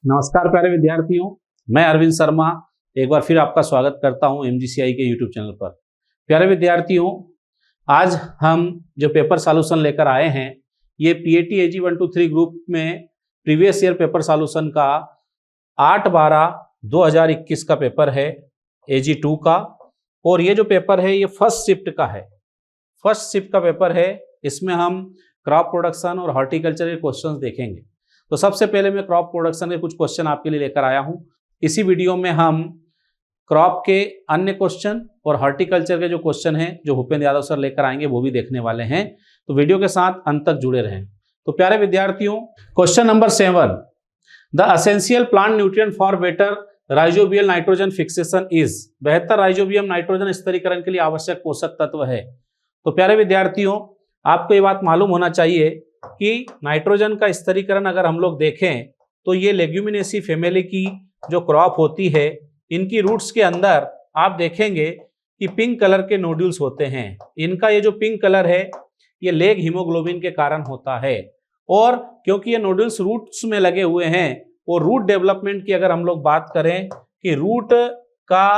नमस्कार प्यारे विद्यार्थियों, मैं अरविंद शर्मा एक बार फिर आपका स्वागत करता हूं एमजीसीआई के यूट्यूब चैनल पर। प्यारे विद्यार्थियों, आज हम जो पेपर सॉल्यूशन लेकर आए हैं ये पीएटी एजी 123 ग्रुप में प्रीवियस ईयर पेपर सॉल्यूशन का 8/12/2021 का पेपर है एजी 2 का। और ये जो पेपर है ये फर्स्ट शिफ्ट का है, फर्स्ट शिफ्ट का पेपर है। इसमें हम क्रॉप प्रोडक्शन और हॉर्टिकल्चर के क्वेश्चंस देखेंगे। तो सबसे पहले मैं क्रॉप प्रोडक्शन के कुछ क्वेश्चन आपके लिए लेकर आया हूं। इसी वीडियो में हम क्रॉप के अन्य क्वेश्चन और हॉर्टिकल्चर के जो क्वेश्चन हैं जो भूपेंद्र यादव सर लेकर आएंगे वो भी देखने वाले हैं। तो वीडियो के साथ अंत तक जुड़े रहें। तो प्यारे विद्यार्थियों, question number 7, the essential plant nutrient for better rhizobial nitrogen fixation is. बेहतर राइजोबियम नाइट्रोजन स्तरीकरण के लिए आवश्यक पोषक तत्व है। तो प्यारे विद्यार्थियों, आपको ये बात मालूम होना चाहिए कि नाइट्रोजन का स्तरीकरण अगर हम लोग देखें तो ये लेग्यूमिनेसी फैमिली की जो क्रॉप होती है इनकी रूट्स के अंदर आप देखेंगे कि पिंक कलर के नोड्यूल्स होते हैं। इनका ये जो पिंक कलर है ये लेग हीमोग्लोबिन के कारण होता है। और क्योंकि ये नोड्यूल्स रूट्स में लगे हुए हैं और रूट डेवलपमेंट की अगर हम लोग बात करें कि रूट का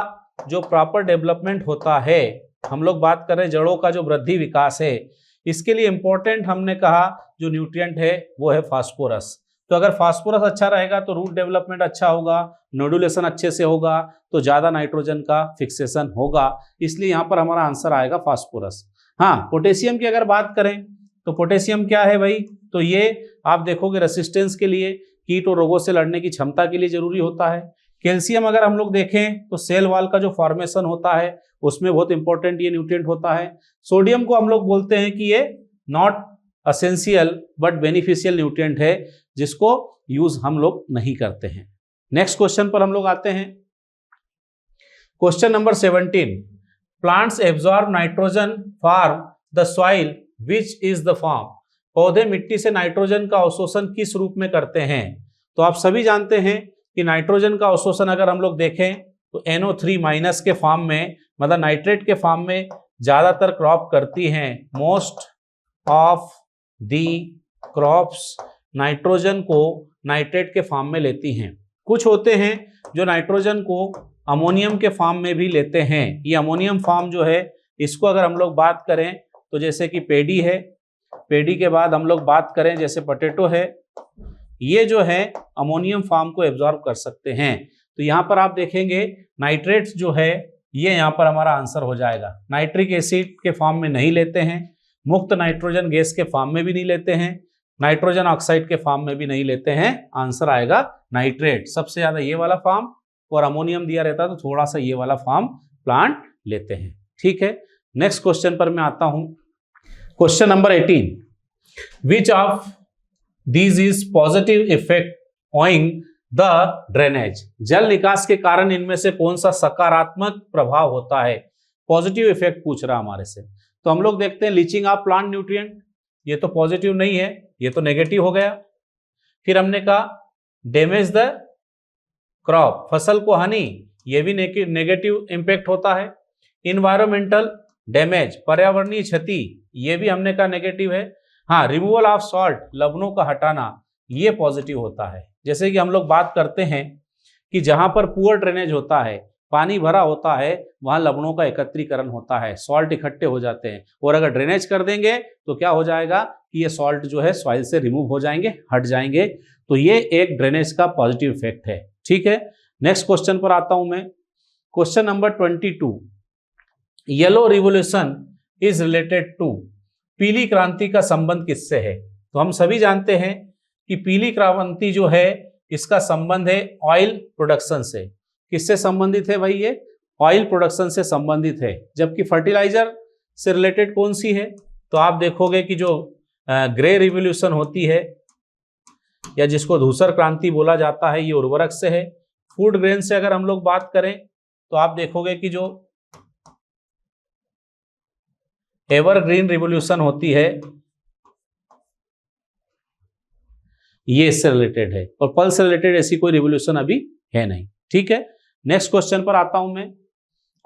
जो प्रॉपर डेवलपमेंट होता है, हम लोग बात कर रहे हैं जड़ों का जो वृद्धि विकास है, इसके लिए इंपॉर्टेंट हमने कहा जो न्यूट्रिएंट है वो है फास्फोरस। तो अगर फास्फोरस अच्छा रहेगा तो रूट डेवलपमेंट अच्छा होगा, नोडुलेशन अच्छे से होगा, तो ज़्यादा नाइट्रोजन का फिक्सेशन होगा। इसलिए यहाँ पर हमारा आंसर आएगा फास्फोरस। हाँ, पोटेशियम की अगर बात करें तो पोटेशियम क्या है भाई, तो ये आप देखोगे रेसिस्टेंस के लिए, कीट और रोगों से लड़ने की क्षमता के लिए जरूरी होता है। कैल्शियम अगर हम लोग देखें तो सेल वॉल का जो फॉर्मेशन होता है उसमें बहुत इंपॉर्टेंट ये न्यूट्रिएंट होता है। सोडियम को हम लोग बोलते हैं कि ये not essential but beneficial nutrient है, जिसको यूज हम लोग नहीं करते हैं। नेक्स्ट क्वेश्चन पर हम लोग आते हैं। Question number 17, plants absorb nitrogen from the soil which is the form. पौधे मिट्टी से नाइट्रोजन का अवशोषण किस रूप में करते हैं। तो आप सभी जानते हैं कि नाइट्रोजन का अवशोषण अगर हम लोग देखें तो NO3- के फॉर्म में, मतलब नाइट्रेट के फॉर्म में ज्यादातर क्रॉप करती हैं। Most of the crops nitrogen को नाइट्रेट के फॉर्म में लेती हैं। कुछ होते हैं जो नाइट्रोजन को अमोनियम के फॉर्म में भी लेते हैं। ये अमोनियम फॉर्म जो है इसको अगर हम लोग बात करें तो जैसे कि पेडी है, पेडी के बाद हम लोग बात करें जैसे पोटैटो है, ये जो है अमोनियम फॉर्म को एब्जॉर्ब कर सकते हैं। तो यहाँ पर आप देखेंगे नाइट्रेट्स जो है ये यहाँ पर हमारा आंसर हो जाएगा। नाइट्रिक एसिड के फॉर्म में नहीं लेते हैं, मुक्त नाइट्रोजन गैस के फॉर्म में भी नहीं लेते हैं, नाइट्रोजन ऑक्साइड के फॉर्म में भी नहीं लेते हैं। आंसर आएगा नाइट्रेट। सबसे ज्यादा ये वाला फॉर्म, और अमोनियम दिया रहता है तो थोड़ा सा ये वाला फॉर्म प्लांट लेते हैं। ठीक है, नेक्स्ट क्वेश्चन पर मैं आता हूं। Question number 18, which of these is positive effect owing the drainage. जल निकास के कारण इनमें से कौन सा सकारात्मक प्रभाव होता है। पॉजिटिव इफेक्ट पूछ रहा हमारे से। तो हम लोग देखते हैं लीचिंग ऑफ प्लांट न्यूट्रिएंट, ये तो पॉजिटिव नहीं है, ये तो नेगेटिव हो गया। फिर हमने कहा डैमेज द क्रॉप, फसल को हानि, ये भी नेगेटिव इंपैक्ट होता है। इन्वायरमेंटल डैमेज, पर्यावरणीय क्षति, ये भी हमने कहा नेगेटिव है। हाँ, रिमूवल ऑफ सॉल्ट, लवणों का हटाना, ये पॉजिटिव होता है। जैसे कि हम लोग बात करते हैं कि जहां पर पुअर ड्रेनेज होता है, पानी भरा होता है, वहां लवणों का एकत्रीकरण होता है, सॉल्ट इकट्ठे हो जाते हैं। और अगर ड्रेनेज कर देंगे तो क्या हो जाएगा कि ये सॉल्ट जो है सॉइल से रिमूव हो जाएंगे, हट जाएंगे। तो ये एक ड्रेनेज का पॉजिटिव इफेक्ट है। ठीक है, नेक्स्ट क्वेश्चन पर आता हूं मैं। Question number 22, yellow revolution is related to. पीली क्रांति का संबंध किससे है। तो हम सभी जानते हैं कि पीली क्रांति जो है इसका संबंध है ऑयल प्रोडक्शन से। किससे संबंधित है भाई, ये ऑयल प्रोडक्शन से संबंधित है। जबकि फर्टिलाइजर से रिलेटेड कौन सी है, तो आप देखोगे कि जो ग्रे रिवोल्यूशन होती है या जिसको धूसर क्रांति बोला जाता है, ये उर्वरक से है। फूड ग्रेन से अगर हम लोग बात करें तो आप देखोगे कि जो एवरग्रीन रिवोल्यूशन होती है ये इससे रिलेटेड है, और पल्स से रिलेटेड ऐसी कोई रिवोल्यूशन अभी है नहीं। ठीक है, नेक्स्ट क्वेश्चन पर आता हूं मैं।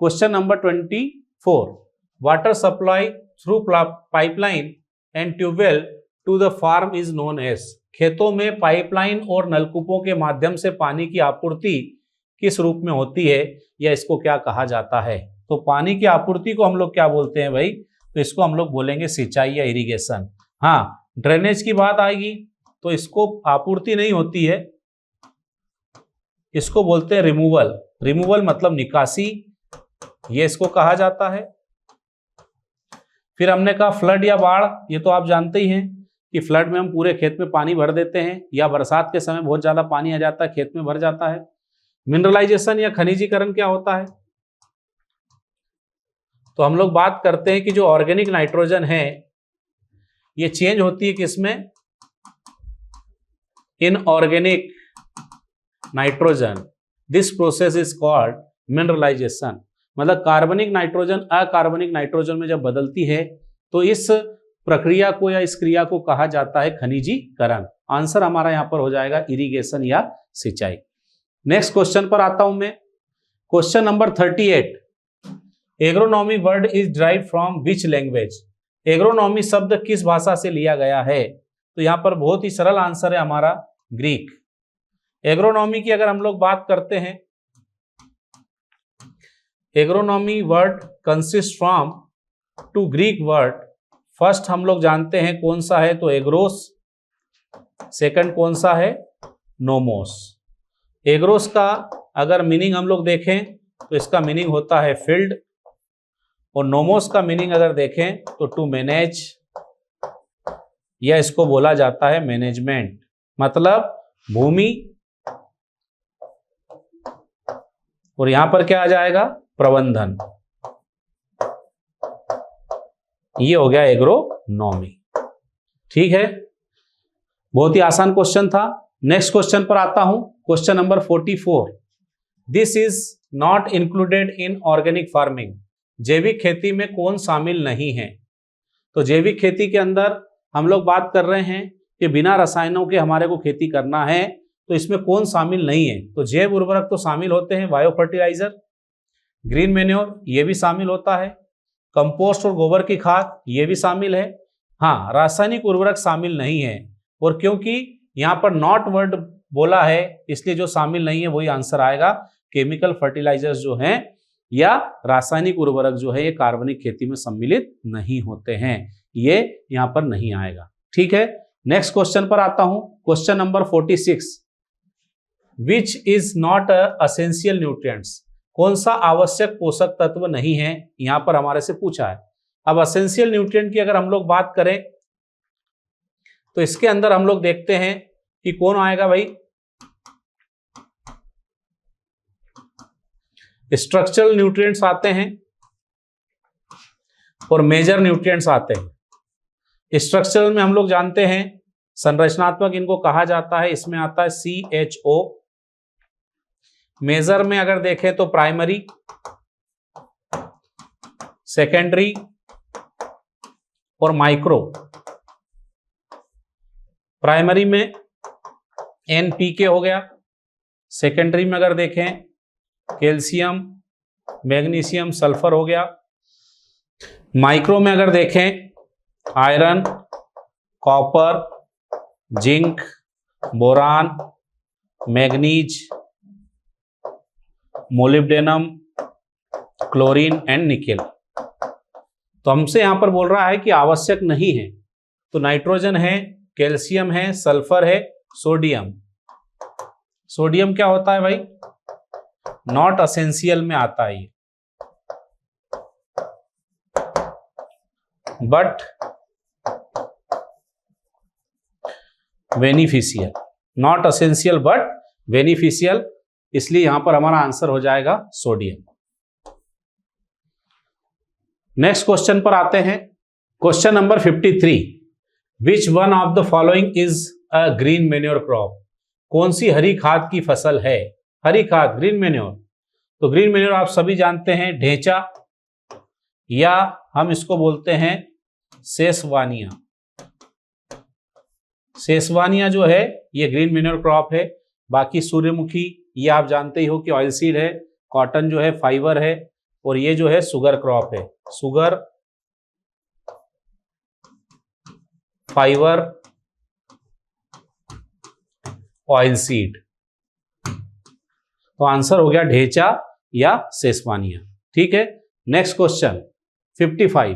Question number 24, water supply through pipeline and tubewell to the farm is known as. खेतों में पाइपलाइन और नलकूपों के माध्यम से पानी की आपूर्ति किस रूप में होती है या इसको क्या कहा जाता है? तो पानी की आपूर्ति को हम लोग क्या बोलते हैं भाई? तो इसको हम लोग बोलेंगे सिंचाई या इरिगेशन। हाँ, ड्रेनेज की बात आएगी तो इसको आपूर्ति नहीं होती है, इसको बोलते हैं रिमूवल। रिमूवल मतलब निकासी, ये इसको कहा जाता है। फिर हमने कहा फ्लड या बाढ़, ये तो आप जानते ही हैं कि फ्लड में हम पूरे खेत में पानी भर देते हैं या बरसात के समय बहुत ज्यादा पानी आ जाता है, खेत में भर जाता है। मिनरलाइजेशन या खनिजीकरण क्या होता है? तो हम लोग बात करते हैं कि जो ऑर्गेनिक नाइट्रोजन है ये चेंज होती है किसमें? Inorganic nitrogen. This process is called mineralisation. मतलब कार्बनिक नाइट्रोजन अकार्बनिक नाइट्रोजन में जब बदलती है तो इस प्रक्रिया को या इस क्रिया को कहा जाता है खनिजीकरण। आंसर हमारा यहां पर हो जाएगा इरिगेशन या सिंचाई। नेक्स्ट क्वेश्चन पर आता हूं मैं। Question number 38। Agronomy word is drive from which language? Agronomy शब्द किस भाषा से लिया गया है? तो यहां पर बहुत ही सरल आंसर है हमारा, ग्रीक। एग्रोनॉमी की अगर हम लोग बात करते हैं, agronomy word consist from two Greek word. First हम लोग जानते हैं कौन सा है, तो एग्रोस। सेकंड कौन सा है? नोमोस। एग्रोस का अगर मीनिंग हम लोग देखें तो इसका मीनिंग होता है फील्ड, और नोमोस का मीनिंग अगर देखें तो टू मैनेज, या इसको बोला जाता है मैनेजमेंट, मतलब भूमि, और यहां पर क्या आ जाएगा? प्रबंधन। ये हो गया एग्रोनॉमी। ठीक है, बहुत ही आसान क्वेश्चन था। नेक्स्ट क्वेश्चन पर आता हूं, question number 44। This is not included in organic farming. जैविक खेती में कौन शामिल नहीं है? तो जैविक खेती के अंदर हम लोग बात कर रहे हैं कि बिना रसायनों के हमारे को खेती करना है, तो इसमें कौन शामिल नहीं है? तो जैव उर्वरक तो शामिल होते हैं, बायो फर्टिलाइजर, ग्रीन मैन्योर ये भी शामिल होता है, कंपोस्ट और गोबर की खाद ये भी शामिल है। हाँ, रासायनिक उर्वरक शामिल नहीं है, और क्योंकि यहाँ पर नॉट वर्ड बोला है इसलिए जो शामिल नहीं है वही आंसर आएगा। केमिकल फर्टिलाइजर्स जो हैं या रासायनिक उर्वरक जो है ये कार्बनिक खेती में सम्मिलित नहीं होते हैं, ये यहाँ पर नहीं आएगा। ठीक है, नेक्स्ट क्वेश्चन पर आता हूं, question number 46। Which is not essential nutrients? कौन सा आवश्यक पोषक तत्व नहीं है, यहां पर हमारे से पूछा है। अब असेंशियल न्यूट्रिएंट की अगर हम लोग बात करें तो इसके अंदर हम लोग देखते हैं कि कौन आएगा भाई? स्ट्रक्चरल न्यूट्रिएंट्स आते हैं और मेजर न्यूट्रिएंट्स आते हैं। स्ट्रक्चरल में हम लोग जानते हैं, संरचनात्मक इनको कहा जाता है, इसमें आता है CHO। मेजर में अगर देखें तो प्राइमरी, सेकेंडरी और माइक्रो। प्राइमरी में NPK हो गया, सेकेंडरी में अगर देखें कैल्शियम, मैग्नीशियम, सल्फर हो गया, माइक्रो में अगर देखें iron, copper, zinc, boron, manganese, molybdenum, chlorine and nickel. तो हमसे यहां पर बोल रहा है कि आवश्यक नहीं है, तो नाइट्रोजन है, कैल्शियम है, सल्फर है, सोडियम। सोडियम क्या होता है भाई? नॉट असेंशियल में आता है, but beneficial. Not essential but beneficial, इसलिए यहां पर हमारा आंसर हो जाएगा सोडियम। नेक्स्ट क्वेश्चन पर आते हैं, question number 53। Which one of the following is a green manure crop? कौन सी हरी खाद की फसल है? हरी खाद, ग्रीन मैन्योर। तो ग्रीन मैन्योर आप सभी जानते हैं, ढेंचा, या हम इसको बोलते हैं सेसवानिया। सेसवानिया जो है ये ग्रीन मैन्योर क्रॉप है। बाकी सूर्यमुखी ये आप जानते ही हो कि ऑयल सीड है, कॉटन जो है फाइबर है, और ये जो है शुगर क्रॉप है। Sugar, fibre, oil seed. तो आंसर हो गया ढेचा या सेसवानिया। ठीक है, next question 55,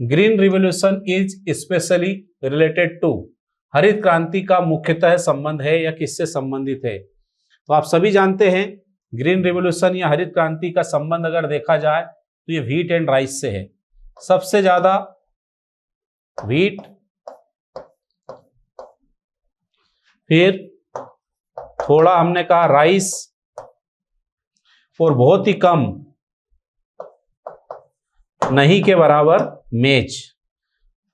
green revolution is specially related to, हरित क्रांति का मुख्यतः संबंध है या किससे संबंधित है? तो आप सभी जानते हैं ग्रीन रिवॉल्यूशन या हरित क्रांति का संबंध अगर देखा जाए तो ये व्हीट एंड राइस से है। सबसे ज्यादा व्हीट, फिर थोड़ा हमने कहा राइस, और बहुत ही कम नहीं के बराबर मेज।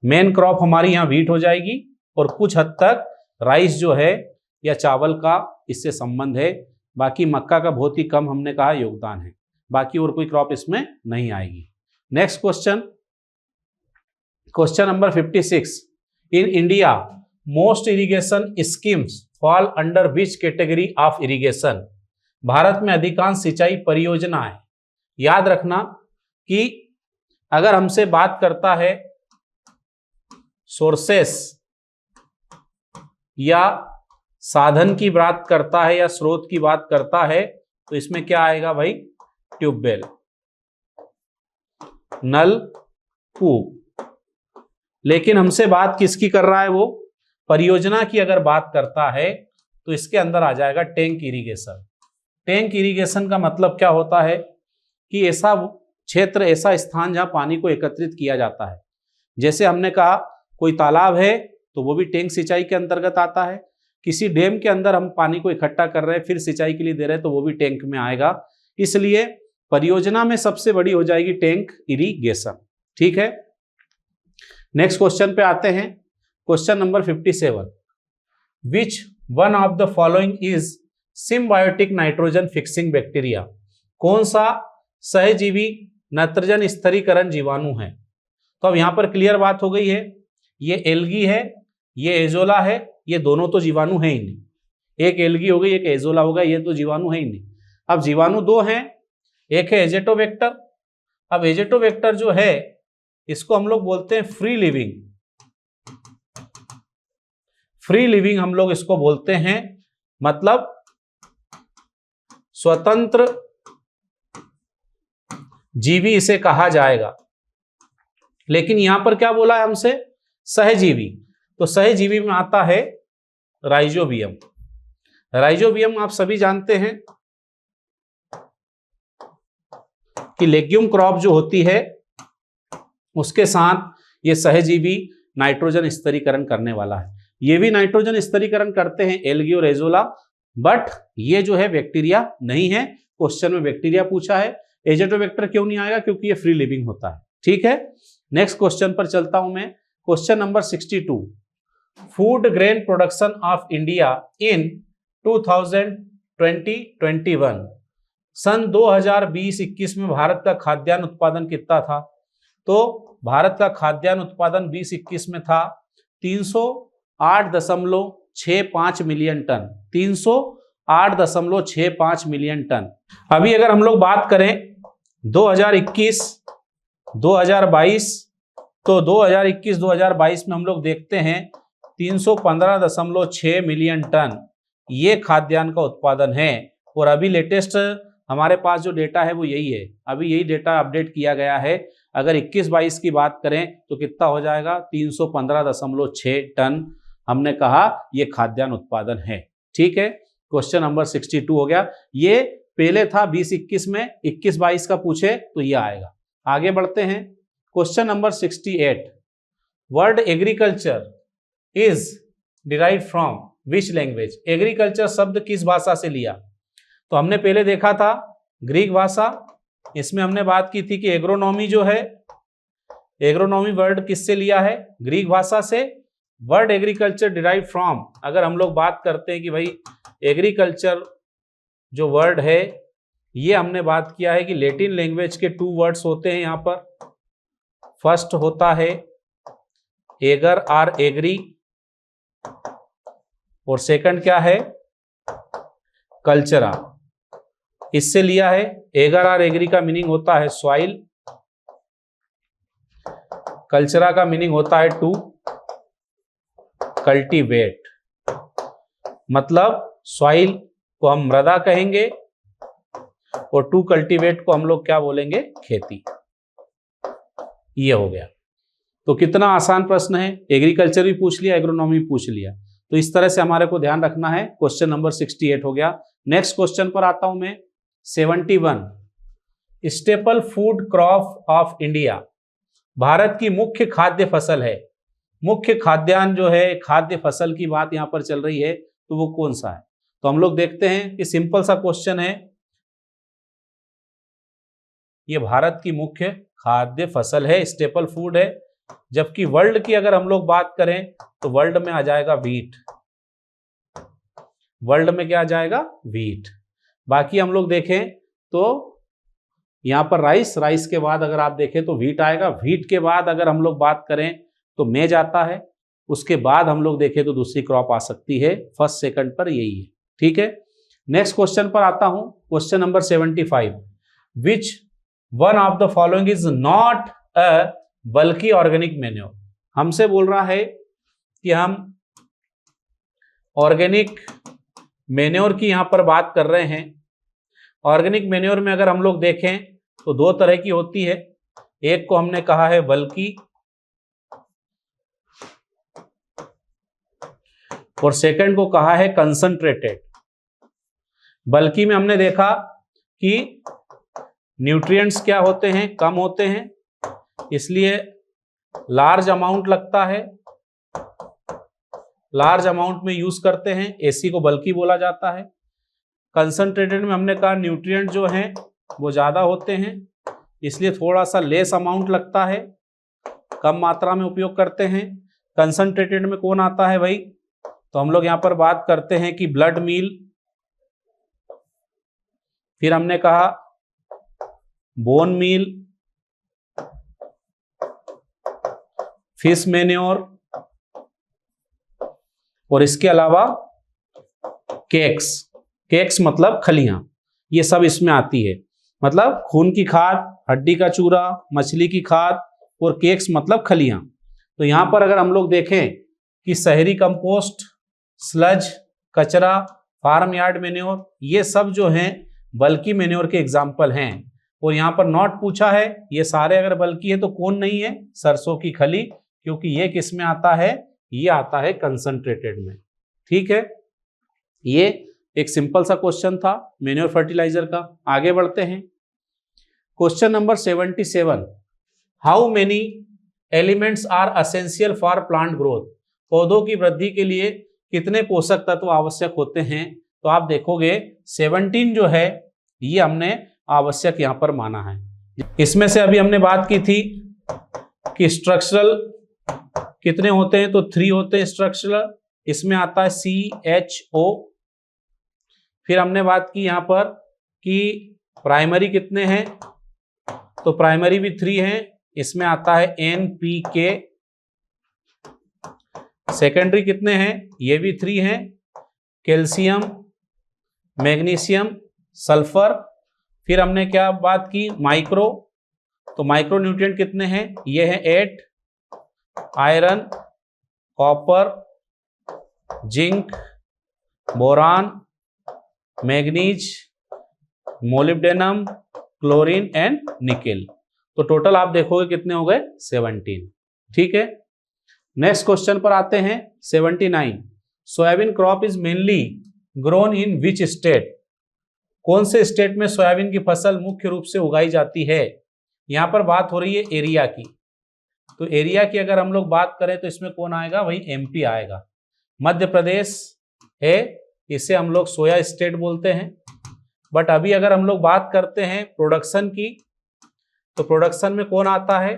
मेन क्रॉप हमारी यहां व्हीट हो जाएगी और कुछ हद तक राइस जो है या चावल का इससे संबंध है। बाकी मक्का का बहुत ही कम हमने कहा योगदान है, बाकी और कोई क्रॉप इसमें नहीं आएगी। Next question, question number 56, in India most irrigation schemes fall under which category of irrigation? Bharat में अधिकांश सिंचाई परियोजनाएं, याद रखना कि अगर हमसे बात करता है सोर्सेस या साधन की बात करता है या स्रोत की बात करता है तो इसमें क्या आएगा भाई? ट्यूबवेल, नल, कूप। लेकिन हमसे बात किसकी कर रहा है? वो परियोजना की अगर बात करता है तो इसके अंदर आ जाएगा टैंक इरिगेशन। टैंक इरिगेशन का मतलब क्या होता है कि ऐसा क्षेत्र, ऐसा स्थान जहां पानी को एकत्रित किया जाता है। जैसे हमने कहा कोई तालाब है तो वो भी टैंक सिंचाई के अंतर्गत आता है। किसी डैम के अंदर हम पानी को इकट्ठा कर रहे हैं फिर सिंचाई के लिए दे रहे हैं तो वो भी टैंक में आएगा। इसलिए परियोजना में सबसे बड़ी हो जाएगी टैंक इरिगेशन। ठीक है, नेक्स्ट क्वेश्चन पे आते हैं। Question number 57, which one of the following is symbiotic nitrogen fixing bacteria? कौन सा सहजीवी नाइट्रोजन स्थिरीकरण जीवाणु है? तो अब यहां पर क्लियर बात हो गई है, ये एल्गी है, ये एजोला है, ये दोनों तो जीवाणु है ही नहीं। एक एल्गी हो गई, एक एजोला होगा, ये तो जीवाणु है ही नहीं। अब जीवाणु दो हैं, एक है एजेटोवेक्टर। अब एजेटोवेक्टर जो है इसको हम लोग बोलते हैं फ्री लिविंग। फ्री लिविंग हम लोग इसको बोलते हैं, मतलब स्वतंत्र जीवी इसे कहा जाएगा। लेकिन यहां पर क्या बोला है हमसे? सहजीवी। तो सहजीवी में आता है राइजोबियम। राइजोबियम आप सभी जानते हैं कि लेग्यूम क्रॉप जो होती है उसके साथ ये सहजीवी नाइट्रोजन स्थिरीकरण करने वाला है। ये भी नाइट्रोजन स्थिरीकरण करते हैं एल्गी और एजोला, बट ये जो है बैक्टीरिया नहीं है। क्वेश्चन में बैक्टीरिया पूछा है, एजेटोवेक्टर क्यों नहीं आएगा? क्योंकि ये फ्री लिविंग होता है। ठीक है, नेक्स्ट क्वेश्चन पर चलता हूं मैं। Question number 62, food grain production of India in 2020-21, सन 2020-21 में भारत का खाद्यान्न उत्पादन कितना था? तो भारत का खाद्यान्न उत्पादन 2021 में था 308.65 मिलियन टन। 308.65 million ton. अभी अगर हम लोग बात करें 2021-2022, तो 2021-2022 में हम लोग देखते हैं 315.6 मिलियन टन ये खाद्यान्न का उत्पादन है। और अभी लेटेस्ट हमारे पास जो डेटा है वो यही है, अभी यही डेटा अपडेट किया गया है। अगर 21-22 की बात करें तो कितना हो जाएगा? 315.6 टन हमने कहा ये खाद्यान्न उत्पादन है। ठीक है, क्वेश्चन नंबर 62 हो गया। ये पहले था 20-21 में, 21-22 का पूछे तो ये आएगा। आगे बढ़ते हैं। Question number 68, word agriculture is derive from which language? Agriculture शब्द किस भाषा से लिया? तो हमने पहले देखा था ग्रीक भाषा, इसमें हमने बात की थी कि एग्रोनॉमी जो है, एग्रोनॉमी वर्ड किससे लिया है? ग्रीक भाषा से। वर्ड एग्रीकल्चर डिराइव फ्रॉम, अगर हम लोग बात करते हैं कि भाई एग्रीकल्चर जो वर्ड है ये हमने बात किया है कि लैटिन लैंग्वेज के 2 वर्ड्स होते हैं यहाँ पर। फर्स्ट होता है एगर आर एग्री, और सेकंड क्या है? कल्चरा। इससे लिया है। एगर आर एग्री का मीनिंग होता है सॉइल, कल्चरा का मीनिंग होता है टू कल्टीवेट। मतलब सॉइल को हम मृदा कहेंगे और टू कल्टीवेट को हम लोग क्या बोलेंगे, खेती। ये हो गया। तो कितना आसान प्रश्न है, एग्रीकल्चर भी पूछ लिया, एग्रोनॉमी भी पूछ लिया। तो इस तरह से हमारे को ध्यान रखना है। क्वेश्चन नंबर 68 हो गया। नेक्स्ट क्वेश्चन पर आता हूं मैं। 71, staple food crop of India, Bharat की मुख्य खाद्य फसल है। मुख्य खाद्यान्न जो है, खाद्य फसल की बात यहां पर चल रही है, तो वो कौन सा है? तो हम लोग देखते हैं कि सिंपल सा क्वेश्चन है, ये भारत की मुख्य खाद्य फसल है, स्टेपल फूड है। जबकि वर्ल्ड की अगर हम लोग बात करें तो वर्ल्ड में आ जाएगा व्हीट। वर्ल्ड में क्या आ जाएगा, व्हीट। बाकी हम लोग देखें तो यहां पर राइस के बाद अगर आप देखें तो व्हीट आएगा। व्हीट के बाद अगर हम लोग बात करें तो मेज आता है। उसके बाद हम लोग देखें तो दूसरी क्रॉप आ सकती है। फर्स्ट सेकंड पर यही है, ठीक है। नेक्स्ट क्वेश्चन पर आता हूं, question number 75, which one of the following is not a बल्कि ऑर्गेनिक मैन्योर। हमसे बोल रहा है कि हम ऑर्गेनिक मैन्योर की यहां पर बात कर रहे हैं। ऑर्गेनिक मैन्योर में अगर हम लोग देखें तो दो तरह की होती है। एक को हमने कहा है बल्कि और सेकंड को कहा है कंसंट्रेटेड। बल्कि में हमने देखा कि न्यूट्रिएंट्स क्या होते हैं, कम होते हैं, इसलिए लार्ज अमाउंट लगता है, लार्ज अमाउंट में यूज करते हैं, एसी को बल्कि बोला जाता है। कंसंट्रेटेड में हमने कहा न्यूट्रिएंट जो हैं वो ज्यादा होते हैं, इसलिए थोड़ा सा लेस अमाउंट लगता है, कम मात्रा में उपयोग करते हैं। कंसंट्रेटेड में कौन आता है भाई, तो हम लोग यहां पर बात करते हैं कि ब्लड मील, फिर हमने कहा बोन मील, फिश मैन्योर और इसके अलावा केक्स। केक्स मतलब खलियां, ये सब इसमें आती है। मतलब खून की खाद, हड्डी का चूरा, मछली की खाद और केक्स मतलब खलियां। तो यहां पर अगर हम लोग देखें कि शहरी कंपोस्ट, स्लज, कचरा, फार्म यार्ड मैन्योर, ये सब जो हैं बल्कि मैन्योर के एग्जाम्पल हैं। और यहां पर नॉट पूछा है, ये सारे अगर बल्कि है तो कौन नहीं है, सरसों की खली, क्योंकि ये किस में आता है, ये आता है कंसंट्रेटेड में, ठीक है। ये एक सिंपल सा क्वेश्चन था मैन्योर फर्टिलाइजर का। आगे बढ़ते हैं, question number 77, how many elements are essential for plant growth. पौधों की वृद्धि के लिए कितने पोषक तत्व आवश्यक होते हैं? तो आप देखोगे 17 जो है ये हमने आवश्यक यहां पर माना है। इसमें से अभी हमने बात की थी कि स्ट्रक्चरल कितने होते हैं, तो 3 होते हैं स्ट्रक्चरल, इसमें आता है CHO। फिर हमने बात की यहां पर कि प्राइमरी कितने हैं, तो प्राइमरी भी 3 हैं, इसमें आता है NPK। सेकेंडरी कितने हैं, ये भी 3 हैं, कैल्शियम, मैग्नीशियम, सल्फर। फिर हमने क्या बात की, माइक्रो, तो माइक्रो न्यूट्रिएंट कितने हैं, ये हैं 8, iron, copper, zinc, boron, manganese, molybdenum, chlorine and nickel. तो टोटल आप देखोगे कितने हो गए, 17, ठीक है। नेक्स्ट क्वेश्चन पर आते हैं 79, soybean crop is mainly grown in which state. कौन से स्टेट में सोयाबीन की फसल मुख्य रूप से उगाई जाती है? यहां पर बात हो रही है एरिया की, तो एरिया की अगर हम लोग बात करें तो इसमें कौन आएगा, वही MP आएगा। मध्य प्रदेश है, इसे हम लोग सोया स्टेट बोलते हैं। बट अभी अगर हम लोग बात करते हैं प्रोडक्शन की, तो प्रोडक्शन में कौन आता है,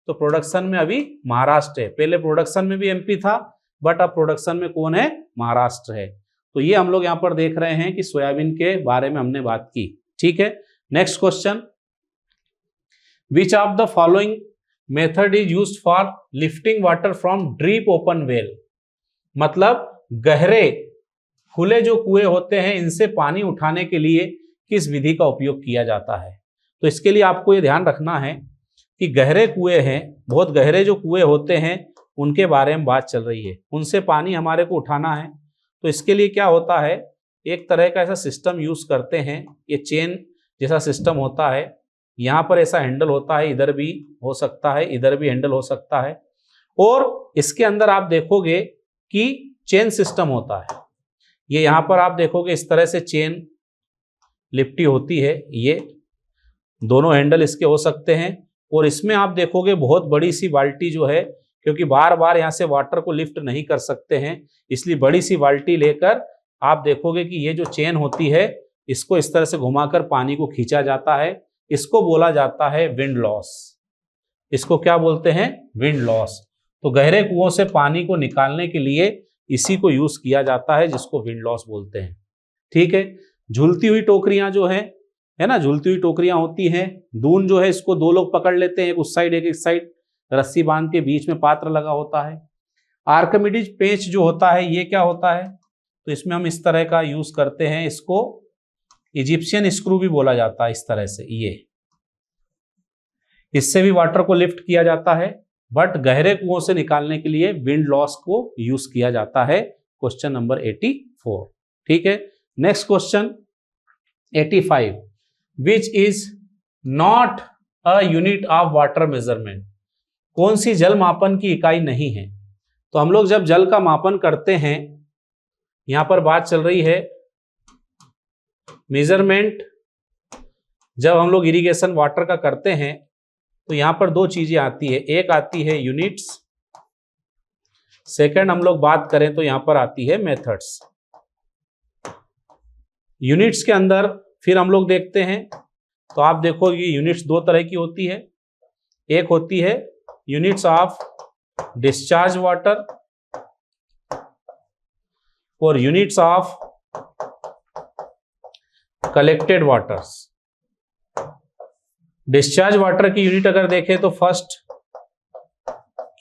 तो प्रोडक्शन में अभी महाराष्ट्र है। पहले प्रोडक्शन में भी MP था, बट अब प्रोडक्शन में कौन है, महाराष्ट्र है। तो ये हम लोग यहां पर देख रहे हैं कि सोयाबीन के बारे में हमने बात की, ठीक है। Next question, which of the following method is used for lifting water from deep open well. मतलब गहरे खुले जो कुएं होते हैं, इनसे पानी उठाने के लिए किस विधि का उपयोग किया जाता है? तो इसके लिए आपको ये ध्यान रखना है कि गहरे कुएं हैं, बहुत गहरे जो कुएं होते हैं उनके बारे में बात चल रही है, उनसे पानी हमारे को उठाना है। तो इसके लिए क्या होता है, एक तरह का ऐसा सिस्टम यूज करते हैं, ये चेन जैसा सिस्टम होता है, यहाँ पर ऐसा हैंडल होता है, इधर भी हो सकता है, इधर भी हैंडल हो सकता है, और इसके अंदर आप देखोगे कि चेन सिस्टम होता है। ये यहाँ पर आप देखोगे इस तरह से चेन लिपटी होती है, ये दोनों हैंडल इसके हो सकते हैं, और इसमें आप देखोगे बहुत बड़ी सी बाल्टी जो है, क्योंकि बार बार यहाँ से वाटर को लिफ्ट नहीं कर सकते हैं, इसलिए बड़ी सी बाल्टी लेकर आप देखोगे कि ये जो चेन होती है इसको इस तरह से घुमाकर पानी को खींचा जाता है। इसको बोला जाता है विंड लॉस। इसको क्या बोलते हैं, विंड लॉस। तो गहरे कुओं से पानी को निकालने के लिए इसी को यूज किया जाता है, जिसको विंड लॉस बोलते हैं। ठीक है। झूलती हुई टोकरियां जो है ना, झूलती हुई टोकरियां होती हैं। दून जो है इसको दो लोग पकड़ लेते हैं, एक उस साइड एक इस साइड, रस्सी बांध के बीच में पात्र लगा होता है। आर्किमिडीज पेंच जो होता है ये क्या होता है, तो इसमें हम इस तरह का यूज करते हैं, इसको इजिप्शियन स्क्रू भी बोला जाता है। इस तरह से ये, इससे भी वाटर को लिफ्ट किया जाता है, बट गहरे कुओं से निकालने के लिए विंड लॉस को यूज किया जाता है। Question number 84। ठीक है। Next question 85, which is not a unit of water measurement. कौन सी जल मापन की इकाई नहीं है। तो हम लोग जब जल का मापन करते हैं, यहां पर बात चल रही है मेजरमेंट, जब हम लोग इरिगेशन वाटर का करते हैं तो यहां पर दो चीजें आती है, एक आती है यूनिट्स, सेकंड हम लोग बात करें तो यहां पर आती है मेथड्स। यूनिट्स के अंदर फिर हम लोग देखते हैं, तो आप देखोगे यूनिट्स दो तरह की होती है, एक होती है यूनिट्स ऑफ डिस्चार्ज वाटर और units of collected waters. Discharge water की यूनिट अगर देखें तो फर्स्ट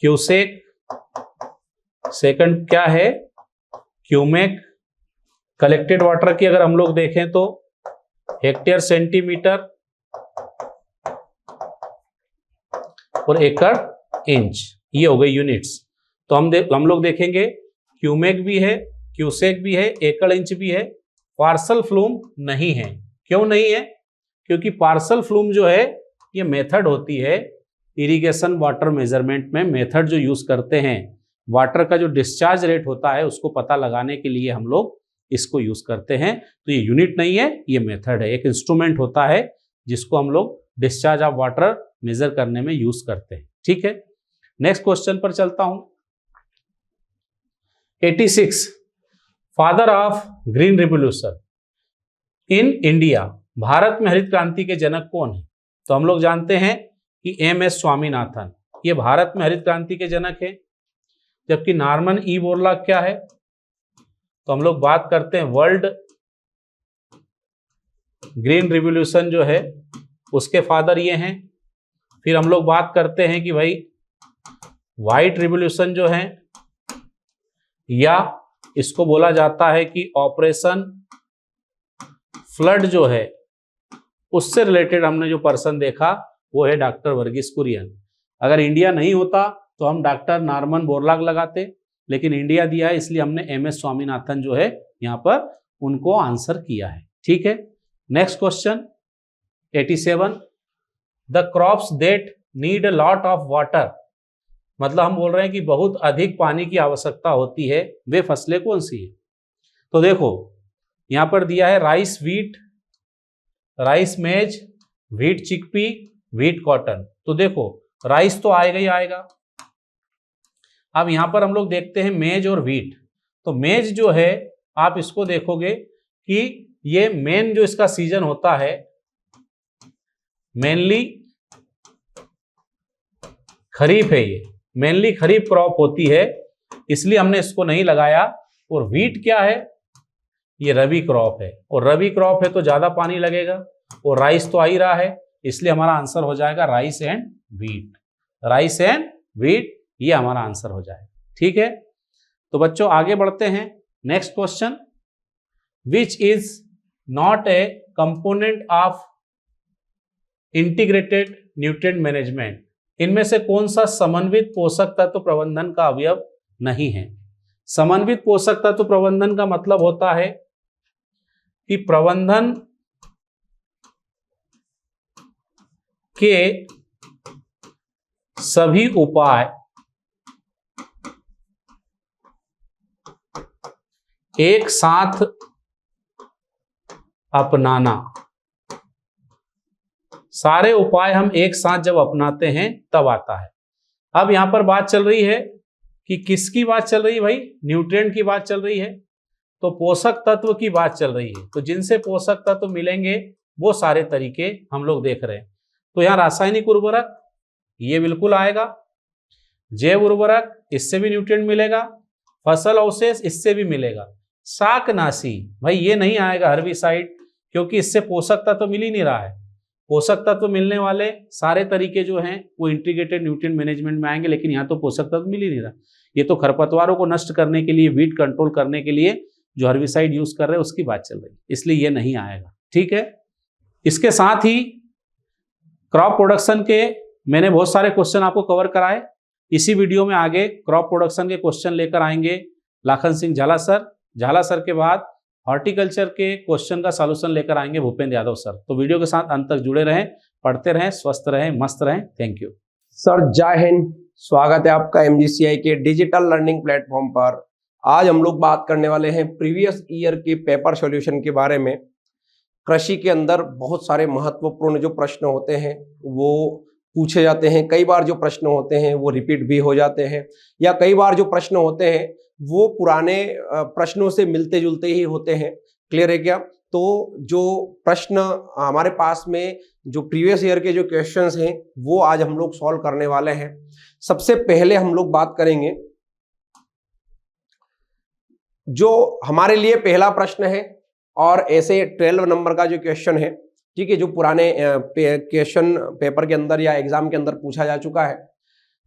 क्यूसेक, सेकंड क्या है क्यूमेक। कलेक्टेड वाटर की अगर हम लोग देखें तो हेक्टेयर सेंटीमीटर और एकड़ इंच, ये हो गई यूनिट्स। तो हम लोग देखेंगे क्यूमेक भी है, क्यूसेक भी है, एकड़ इंच भी है, पार्सल फ्लूम नहीं है। क्यों नहीं है, क्योंकि पार्सल फ्लूम जो है ये मेथड होती है इरिगेशन वाटर मेजरमेंट में। मेथड जो यूज करते हैं, वाटर का जो डिस्चार्ज रेट होता है उसको पता लगाने के लिए हम लोग इसको यूज करते हैं। तो ये यूनिट नहीं है, ये मेथड है, एक इंस्ट्रूमेंट होता है जिसको हम लोग डिस्चार्ज ऑफ वाटर मेजर करने में यूज करते हैं। ठीक है। नेक्स्ट क्वेश्चन पर चलता हूं। 86, father of green revolution in India. Bharat में हरित क्रांति के जनक कौन है। तो हम लोग जानते हैं कि MS स्वामीनाथन, ये भारत में हरित क्रांति के जनक है। जबकि नॉर्मन ई बोरलॉग क्या है, तो हम लोग बात करते हैं वर्ल्ड ग्रीन रिवॉल्यूशन जो है उसके फादर ये हैं। फिर हम लोग बात करते हैं कि भाई व्हाइट रिवॉल्यूशन जो है, या इसको बोला जाता है कि ऑपरेशन फ्लड जो है, उससे रिलेटेड हमने जो पर्सन देखा वो है डॉक्टर वर्गीस कुरियन। अगर इंडिया नहीं होता तो हम डॉक्टर नॉर्मन बोरलॉग लगाते, लेकिन इंडिया दिया है इसलिए हमने MS स्वामीनाथन जो है यहां पर उनको आंसर किया है। ठीक है। Next question 87, the crops that need a lot of water. मतलब हम बोल रहे हैं कि बहुत अधिक पानी की आवश्यकता होती है, वे फसलें कौन सी है। तो देखो यहां पर दिया है राइस व्हीट, राइस मेज, व्हीट चिकपी, व्हीट कॉटन। तो देखो राइस तो आएगा ही आएगा। अब यहां पर हम लोग देखते हैं मेज और व्हीट। तो मेज जो है आप इसको देखोगे कि ये मेन जो इसका सीजन होता है मेनली खरीफ है, ये मेनली खरीफ क्रॉप होती है, इसलिए हमने इसको नहीं लगाया। और व्हीट क्या है, ये रबी क्रॉप है, और रबी क्रॉप है तो ज्यादा पानी लगेगा, और राइस तो आ ही रहा है, इसलिए हमारा आंसर हो जाएगा rice and wheat. Rice and wheat ये हमारा आंसर हो जाएगा। ठीक है। तो बच्चों आगे बढ़ते हैं। Next question, which is not a component of integrated nutrient management. इनमें से कौन सा समन्वित पोषक तत्व प्रबंधन का अवयव नहीं है। समन्वित पोषक तत्व प्रबंधन का मतलब होता है कि प्रबंधन के सभी उपाय एक साथ अपनाना। सारे उपाय हम एक साथ जब अपनाते हैं तब आता है। अब यहां पर बात चल रही है कि किसकी बात चल रही है भाई? न्यूट्रिएंट की बात चल रही है, तो पोषक तत्व की बात चल रही है। तो जिनसे पोषक तत्व मिलेंगे वो सारे तरीके हम लोग देख रहे हैं। तो यहाँ रासायनिक उर्वरक ये बिल्कुल आएगा, जैव उर्वरक इससे भी न्यूट्रिएंट मिलेगा, फसल अवशेष इससे भी मिलेगा, शाकनाशी भाई ये नहीं आएगा हर्बिसाइड, क्योंकि इससे पोषक तत्व मिल ही नहीं रहा है। पोषक तत्व मिलने वाले सारे तरीके जो हैं वो इंटीग्रेटेड न्यूट्रिएंट मैनेजमेंट में आएंगे, लेकिन यहाँ तो पोषक तत्व मिल ही नहीं रहा। ये तो खरपतवारों को नष्ट करने के लिए, वीट कंट्रोल करने के लिए जो हर्बिसाइड यूज कर रहे हैं उसकी बात चल रही है, इसलिए ये नहीं आएगा। ठीक है, इसके साथ ही क्रॉप प्रोडक्शन के मैंने बहुत सारे क्वेश्चन आपको कवर कराए। इसी वीडियो में आगे क्रॉप प्रोडक्शन के क्वेश्चन लेकर आएंगे लाखन सिंह झाला सर। झाला सर के बाद हॉर्टिकल्चर के क्वेश्चन का सॉल्यूशन लेकर आएंगे भूपेंद्र यादव सर। तो वीडियो के साथ अंत तक जुड़े रहें, पढ़ते रहें, स्वस्थ रहें, मस्त रहें। Thank you sir. जय हिंद, स्वागत है आपका MGCI के डिजिटल लर्निंग प्लेटफॉर्म पर। आज हम लोग बात करने वाले हैं प्रीवियस ईयर के पेपर सॉल्यूशन के बारे में। कृषि के अंदर बहुत सारे महत्वपूर्ण जो प्रश्न होते हैं वो पूछे जाते हैं। कई बार जो प्रश्न होते हैं वो रिपीट भी हो जाते हैं, या कई बार जो प्रश्न होते हैं वो पुराने प्रश्नों से मिलते जुलते ही होते हैं। क्लियर है क्या? तो जो प्रश्न हमारे पास में जो प्रीवियस ईयर के जो क्वेश्चंस हैं वो आज हम लोग सॉल्व करने वाले हैं। सबसे पहले हम लोग बात करेंगे जो हमारे लिए पहला प्रश्न है, और ऐसे 12 नंबर का जो क्वेश्चन है, ठीक है, जो पुराने क्वेश्चन पेपर के अंदर या एग्जाम के अंदर पूछा जा चुका है।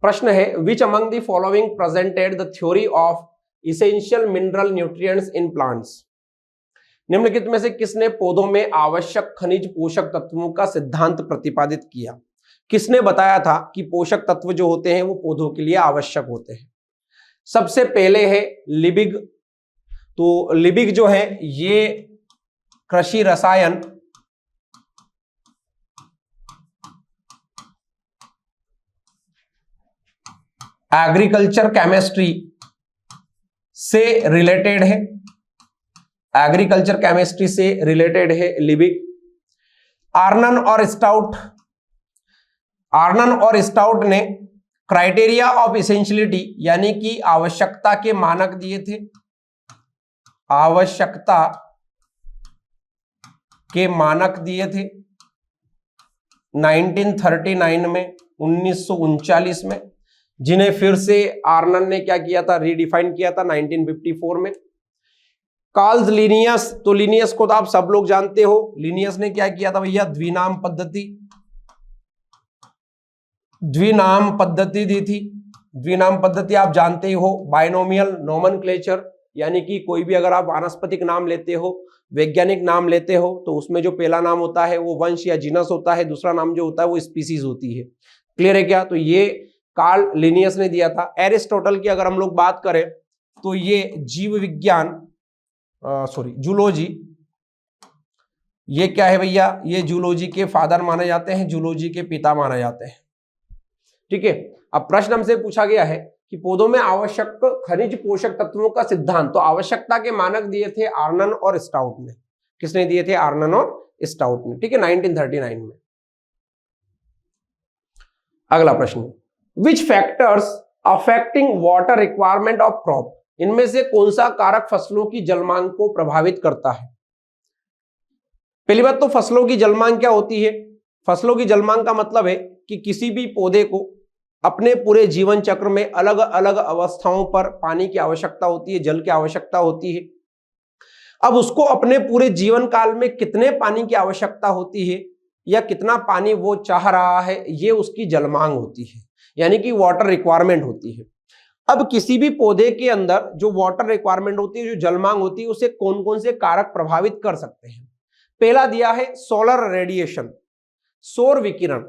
प्रश्न है, which among the following presented the theory of essential mineral nutrients in plants. निम्नलिखित में से किसने पौधों में आवश्यक खनिज पोषक तत्वों का सिद्धांत प्रतिपादित किया? किसने बताया था कि पोषक तत्व जो होते हैं वो पौधों के लिए आवश्यक होते हैं? सबसे पहले है लिबिग। तो लिबिग जो है ये कृषि रसायन एग्रीकल्चर केमिस्ट्री से रिलेटेड है। एग्रीकल्चर केमिस्ट्री से रिलेटेड है लिबिग। आर्नन और स्टाउट ने क्राइटेरिया ऑफ इसेंशियलिटी यानी कि आवश्यकता के मानक दिए थे। आवश्यकता के मानक दिए थे 1939 में, 1939 में, जिन्हें फिर से आर्नन ने क्या किया था? रीडिफाइन किया था 1954 में। कार्ल लिनियस, तो लिनियस को तो आप सब लोग जानते हो। लिनियस ने क्या किया था भैया? द्विनाम पद्धति दी थी। द्विनाम पद्धति आप जानते ही हो। बाइनोमियल नोमेनक्लेचर, यानी कि कोई भी अगर आप वानस्पतिक नाम लेते हो, वैज्ञानिक नाम लेते हो, तो उसमें जो पहला नाम होता है वो वंश या जीनस होता है, दूसरा नाम जो होता है वो स्पीसीज होती है। क्लियर है क्या? तो ये कार्ल लिनियस ने दिया था। एरिस्टोटल की अगर हम लोग बात करें तो ये जीव विज्ञान, जूलॉजी, ये क्या है भैया? ये जूलॉजी के फादर माने जाते हैं, जूलॉजी के पिता माने जाते हैं। ठीक है। अब प्रश्न हमसे पूछा गया है कि पौधों में आवश्यक खनिज पोषक तत्वों का सिद्धांत, तो आवश्यकता के मानक दिए थे आर्नन और स्टाउट ने। किसने दिए थे? आर्नन और स्टाउट ने। ठीक है, 1939 में। अगला प्रश्न, विच factors affecting water requirement of crop. इनमें से कौन सा कारक फसलों की जलमांग को प्रभावित करता है? पहली बात तो फसलों की जलमांग क्या होती है? फसलों की जलमांग का मतलब है कि किसी भी पौधे को अपने पूरे जीवन चक्र में अलग अलग अवस्थाओं पर पानी की आवश्यकता होती है, जल की आवश्यकता होती है। अब उसको अपने पूरे जीवन काल में कितने पानी की आवश्यकता होती है या कितना पानी वो चाह रहा है, ये उसकी जलमांग होती है, यानी कि वाटर रिक्वायरमेंट होती है। अब किसी भी पौधे के अंदर जो वाटर रिक्वायरमेंट होती है, जो जलमांग होती है, उसे कौन कौन से कारक प्रभावित कर सकते हैं? पहला दिया है सोलर रेडिएशन, सौर विकिरण।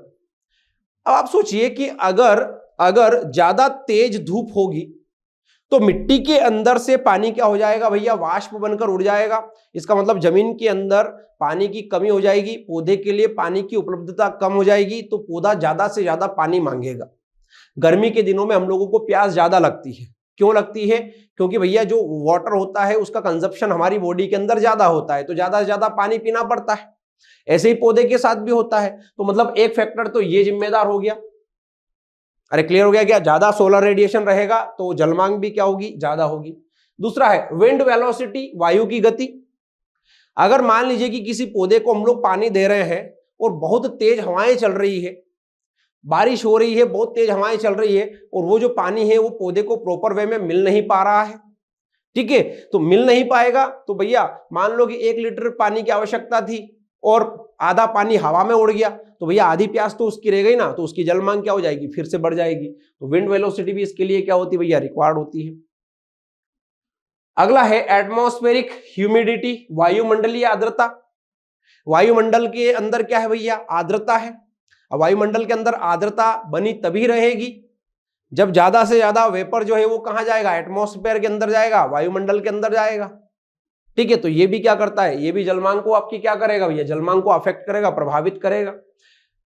अब आप सोचिए कि अगर ज्यादा तेज धूप होगी तो मिट्टी के अंदर से पानी क्या हो जाएगा भैया, वाष्प बनकर उड़ जाएगा। इसका मतलब जमीन के अंदर पानी की कमी हो जाएगी, पौधे के लिए पानी की उपलब्धता कम हो जाएगी, तो पौधा ज्यादा से ज्यादा पानी मांगेगा। गर्मी के दिनों में हम लोगों को प्यास ज्यादा लगती है। क्यों लगती है? क्योंकि भैया जो वाटर होता है उसका कंजप्शन हमारी बॉडी के अंदर ज्यादा होता है, तो ज्यादा से ज्यादा पानी पीना पड़ता है। ऐसे ही पौधे के साथ भी होता है। तो मतलब एक फैक्टर तो ये जिम्मेदार हो गया। अरे क्लियर हो गया क्या? ज्यादा सोलर रेडिएशन रहेगा तो जलमांग भी क्या होगी, ज्यादा होगी। दूसरा है विंड वेलोसिटी, वायु की गति। अगर मान लीजिए कि किसी पौधे को हम लोग पानी दे रहे हैं और बहुत तेज हवाएं चल रही है, बारिश हो रही है, बहुत तेज हवाएं चल रही है, और वो जो पानी है वो पौधे को प्रॉपर वे में मिल नहीं पा रहा है, ठीक है, तो मिल नहीं पाएगा तो भैया मान लो कि 1 लीटर पानी की आवश्यकता थी और आधा पानी हवा में उड़ गया, तो भैया आधी प्यास तो उसकी रह गई ना, तो उसकी जल मांग क्या हो जाएगी, फिर से बढ़ जाएगी। तो विंड वेलोसिटी भी इसके लिए क्या होती है भैया, रिक्वायर्ड होती है। अगला है एटमॉस्फेरिक ह्यूमिडिटी, वायुमंडलीय आर्द्रता। वायुमंडल के अंदर क्या है भैया, आर्द्रता है। अब वायुमंडल के अंदर आर्द्रता बनी तभी रहेगी जब ज्यादा से ज्यादा वेपर जो है वो कहां जाएगा, एटमॉस्फेयर के अंदर जाएगा, वायुमंडल के अंदर जाएगा, ठीक है। तो ये भी क्या करता है, ये भी जलमांग को आपकी क्या करेगा भैया, जलमांग को अफेक्ट करेगा, प्रभावित करेगा।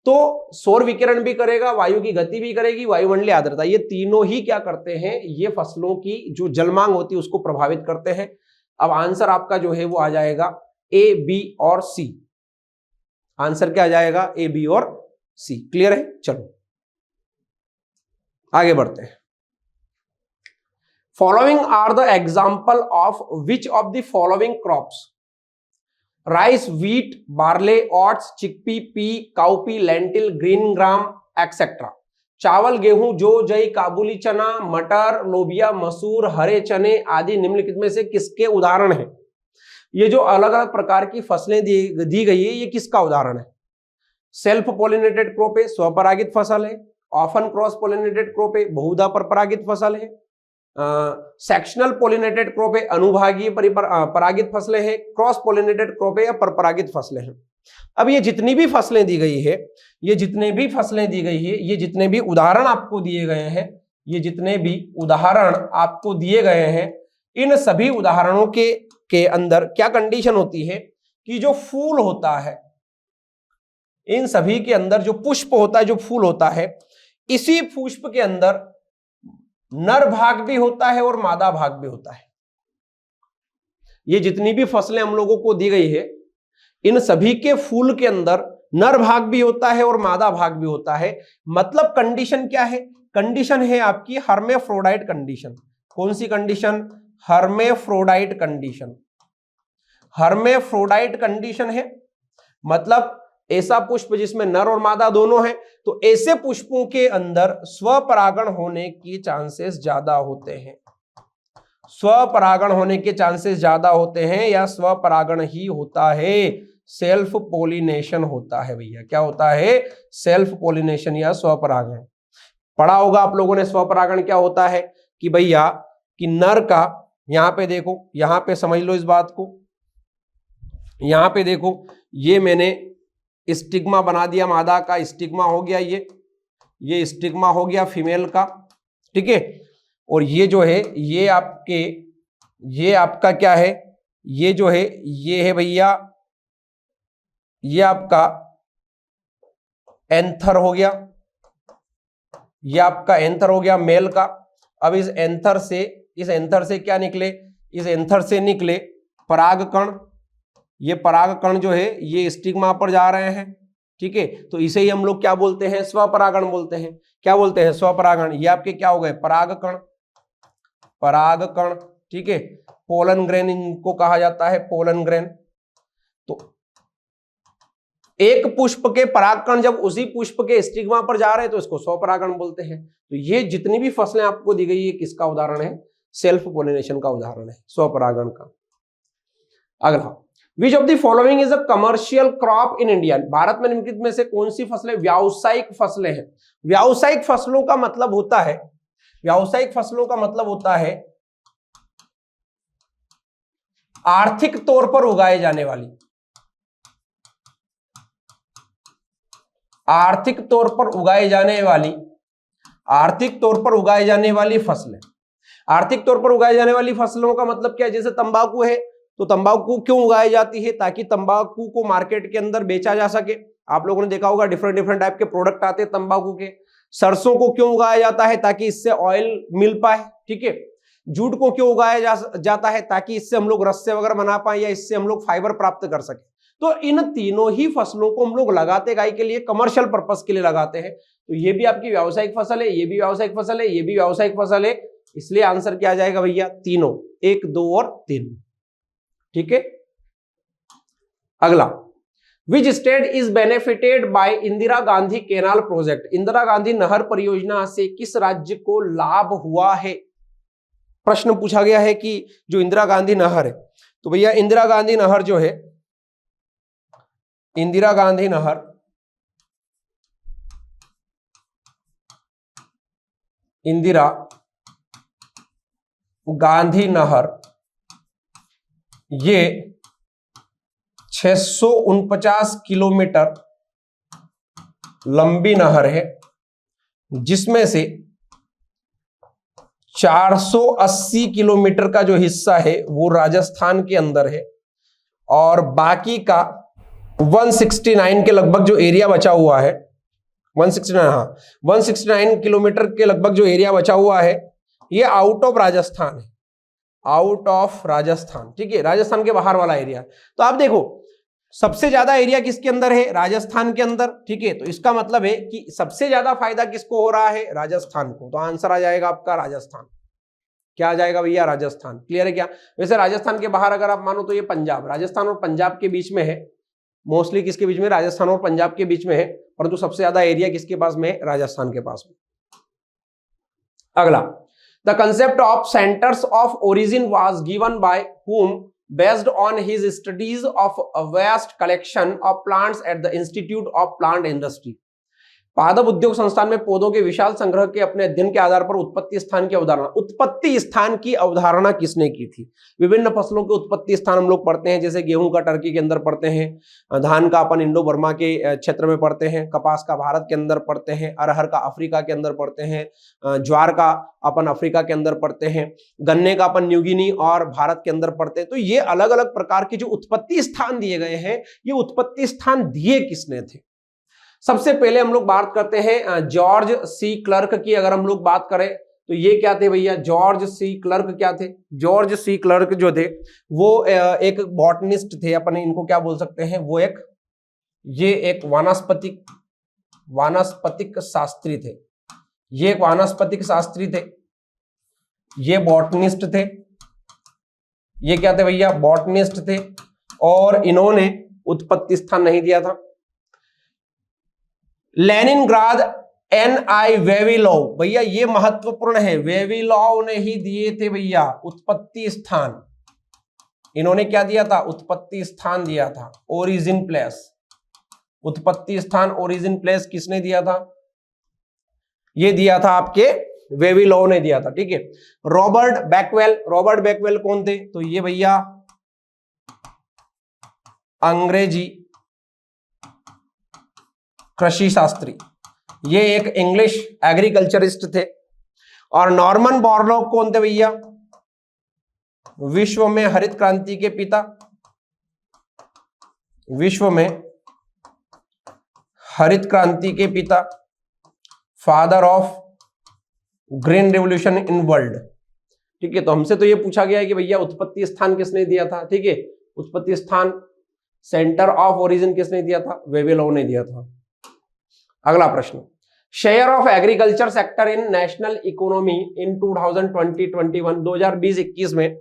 तो सौर विकिरण भी करेगा, वायु की गति भी करेगी, वायुमंडलीय आर्द्रता, ये तीनों ही क्या करते हैं, ये फसलों की जो जलमांग होती है उसको प्रभावित करते हैं। अब आंसर आपका जो है वो आ जाएगा ए, बी और सी। आंसर क्या आ जाएगा, ए, बी और सी। क्लियर है? चलो आगे बढ़ते हैं। Following are the example of which of the following crops, rice, wheat, barley, oats, chickpea, pea, cowpea, lentil, green gram etcetera. चावल, गेहूं, जौ, जई, काबुली चना, मटर, लोबिया, मसूर, हरे चने आदि निम्नलिखित में से किसके उदाहरण हैं? ये जो अलग अलग प्रकार की फसलें दी गई है, ये किसका उदाहरण है? सेल्फ पोलिनेटेड क्रॉप है, स्वपरागित फसल है। ऑफन क्रॉस पोलिनेटेड क्रॉप है, बहुधा परपरागित फसल है। सेक्शनल पोलिनेटेड क्रॉप है, अनुभागीय परागित फसलें हैं। क्रॉस पोलिनेटेड क्रॉप है या परपरागित फसलें हैं। अब ये जितनी भी फसलें दी गई है, ये जितने भी फसलें दी गई है, ये जितने भी उदाहरण आपको दिए गए हैं, ये जितने भी उदाहरण आपको दिए गए हैं, इन सभी उदाहरणों के अंदर क्या कंडीशन होती है कि जो फूल होता है, इन सभी के अंदर जो पुष्प होता है, जो फूल होता है, इसी पुष्प के अंदर नर भाग भी होता है और मादा भाग भी होता है। ये जितनी भी फसलें हम लोगों को दी गई है, इन सभी के फूल के अंदर नर भाग भी होता है और मादा भाग भी होता है। मतलब कंडीशन क्या है? कंडीशन है आपकी हर्मेफ्रोडाइट कंडीशन। कौन सी condition? Hermaphrodite condition. Hermaphrodite condition है मतलब ऐसा पुष्प जिसमें नर और मादा दोनों हैं। तो ऐसे पुष्पों के अंदर स्वपरागण होने की चांसेस ज्यादा होते हैं। स्वपरागण होने के चांसेस ज्यादा होते हैं या स्वपरागण ही होता है, सेल्फ पोलिनेशन होता है भैया। क्या होता है? सेल्फ पोलिनेशन या स्वपरागण। पढ़ा होगा आप लोगों ने स्वपरागण क्या होता है कि भैया कि नर का, यहां पे देखो, यहां पे समझ लो इस बात को, यहां पे देखो, ये मैंने स्टिग्मा बना दिया, मादा का स्टिग्मा हो गया, ये स्टिग्मा हो गया फीमेल का, ठीक है। और ये जो है ये आपका क्या है, ये जो है ये है भैया, ये आपका एंथर हो गया, ये आपका एंथर हो गया मेल का। अब इस एंथर से क्या निकले? इस एंथर से निकले परागकण। ये परागकण जो है ये स्टिग्मा पर जा रहे हैं, ठीक है। तो इसे ही हम लोग क्या बोलते हैं? स्वपरागण बोलते हैं। क्या बोलते हैं? स्वपरागण। ये आपके क्या हो गए? परागकण, परागकण, ठीक है। पोलन ग्रेन इनको कहा जाता है, पोलन ग्रेन। तो एक पुष्प के परागकण जब उसी पुष्प के स्टिग्मा पर जा रहे हैं तो इसको स्वपरागण बोलते हैं। तो ये जितनी भी फसलें आपको दी गई है किसका उदाहरण है? सेल्फ पोलिनेशन का उदाहरण है, स्वपरागण का। अगला, विच of the following is a commercial crop in India? Bharat में निम्नलिखित में से कौन सी फसलें व्यावसायिक फसलें हैं? व्यावसायिक फसलों का मतलब होता है, व्यावसायिक फसलों का मतलब होता है आर्थिक तौर पर उगाए जाने वाली, आर्थिक तौर पर उगाए जाने वाली, आर्थिक तौर पर उगाए जाने वाली फसलें। आर्थिक तौर पर उगाई जाने वाली फसलों का मतलब क्या है, जैसे तंबाकू है तो तंबाकू क्यों उगाई जाती है, ताकि तंबाकू को मार्केट के अंदर बेचा जा सके। आप लोगों ने देखा होगा डिफरेंट डिफरेंट टाइप के प्रोडक्ट आते हैं तंबाकू के। सरसों को क्यों उगाया जाता है, ताकि इससे ऑयल मिल पाए, ठीक है। जूट को क्यों उगाया जाता है, ताकि इससे हम लोग रस्से वगैरह बना पाए या इससे हम लोग फाइबर प्राप्त कर सके। तो इन तीनों ही फसलों को हम लोग लगाते गाय के लिए, कमर्शियल पर्पस के लिए लगाते हैं। तो ये भी आपकी व्यावसायिक फसल है, ये भी व्यावसायिक फसल है, ये भी व्यावसायिक फसल है, इसलिए आंसर क्या आ जाएगा भैया, तीनों, 1, 2 और 3, ठीक है। अगला, which state is benefited bye Indira Gandhi canal project, Indira Gandhi नहर परियोजना से किस राज्य को लाभ हुआ है। प्रश्न पूछा गया है कि जो इंदिरा गांधी नहर है, तो भैया इंदिरा गांधी नहर जो है, इंदिरा गांधी नहर इंदिरा गांधी नहर ये 649 किलोमीटर लंबी नहर है, जिसमें से 480 किलोमीटर का जो हिस्सा है वो राजस्थान के अंदर है, और बाकी का 169 के लगभग जो एरिया बचा हुआ है, 169 किलोमीटर के लगभग जो एरिया बचा हुआ है, ये आउट ऑफ राजस्थान है, आउट ऑफ राजस्थान, ठीक है, राजस्थान के बाहर वाला एरिया। तो आप देखो सबसे ज्यादा एरिया किसके अंदर है, राजस्थान के अंदर, ठीक है। तो इसका मतलब है कि सबसे ज्यादा फायदा किसको हो रहा है, राजस्थान को। तो आंसर आ जाएगा आपका राजस्थान। क्या आ जाएगा भैया, राजस्थान। क्लियर है क्या। वैसे राजस्थान के बाहर अगर आप मानो तो ये पंजाब, राजस्थान और पंजाब के बीच में है, मोस्टली किसके बीच में, राजस्थान और पंजाब के बीच में है, परंतु सबसे ज्यादा एरिया किसके पास में है, राजस्थान के पास में। अगला, the concept of centres of origin was given by whom based on his studies of a vast collection of plants at the Institute of Plant Industry। पादप उद्योग संस्थान में पौधों के विशाल संग्रह के अपने अध्ययन के आधार पर उत्पत्ति स्थान की अवधारणा, उत्पत्ति स्थान की अवधारणा किसने की थी। विभिन्न फसलों के उत्पत्ति स्थान हम लोग पढ़ते हैं, जैसे गेहूं का टर्की के अंदर पढ़ते हैं, धान का अपन इंडो बर्मा के क्षेत्र में पढ़ते हैं, कपास का भारत के अंदर पढ़ते हैं, अरहर का अफ्रीका के अंदर पढ़ते हैं, ज्वार का अपन अफ्रीका के अंदर पढ़ते हैं, गन्ने का अपन न्यूगिनी और भारत के अंदर पढ़ते हैं। तो ये अलग अलग प्रकार के जो उत्पत्ति स्थान दिए गए हैं, ये उत्पत्ति स्थान दिए किसने थे। सबसे पहले हम लोग बात करते हैं जॉर्ज सी क्लर्क की। अगर हम लोग बात करें तो ये क्या थे भैया, जॉर्ज सी क्लर्क क्या थे, जॉर्ज सी क्लर्क जो थे वो एक बॉटनिस्ट थे, अपन इनको क्या बोल सकते हैं, वो एक वानस्पतिक शास्त्री थे, ये एक वानस्पतिक शास्त्री थे, ये बॉटनिस्ट थे, ये क्या थे भैया, बॉटनिस्ट थे, और इन्होंने उत्पत्ति स्थान नहीं दिया था। लेनिनग्राद NI वेविलोव, भैया ये महत्वपूर्ण है, वेविलोव ने ही दिए थे भैया उत्पत्ति स्थान। इन्होंने क्या दिया था, उत्पत्ति स्थान दिया था, ओरिजिन प्लेस, उत्पत्ति स्थान ओरिजिन प्लेस किसने दिया था, ये दिया था आपके वेविलोव ने दिया था, ठीक है। रॉबर्ट बैकवेल कौन थे, तो ये भैया अंग्रेजी कृषि शास्त्री, ये एक इंग्लिश एग्रीकल्चरिस्ट थे। और नॉर्मन बोरलॉग कौन थे भैया, विश्व में हरित क्रांति के पिता, विश्व में हरित क्रांति के पिता, father of green revolution in world, ठीक है। तो हमसे तो ये पूछा गया है कि भैया उत्पत्ति स्थान किसने दिया था, ठीक है, उत्पत्ति स्थान सेंटर ऑफ ओरिजिन किसने दिया था, वेविलोव ने दिया था। अगला प्रश्न, share of agriculture sector in national economy in 2020-21, 2020-21 में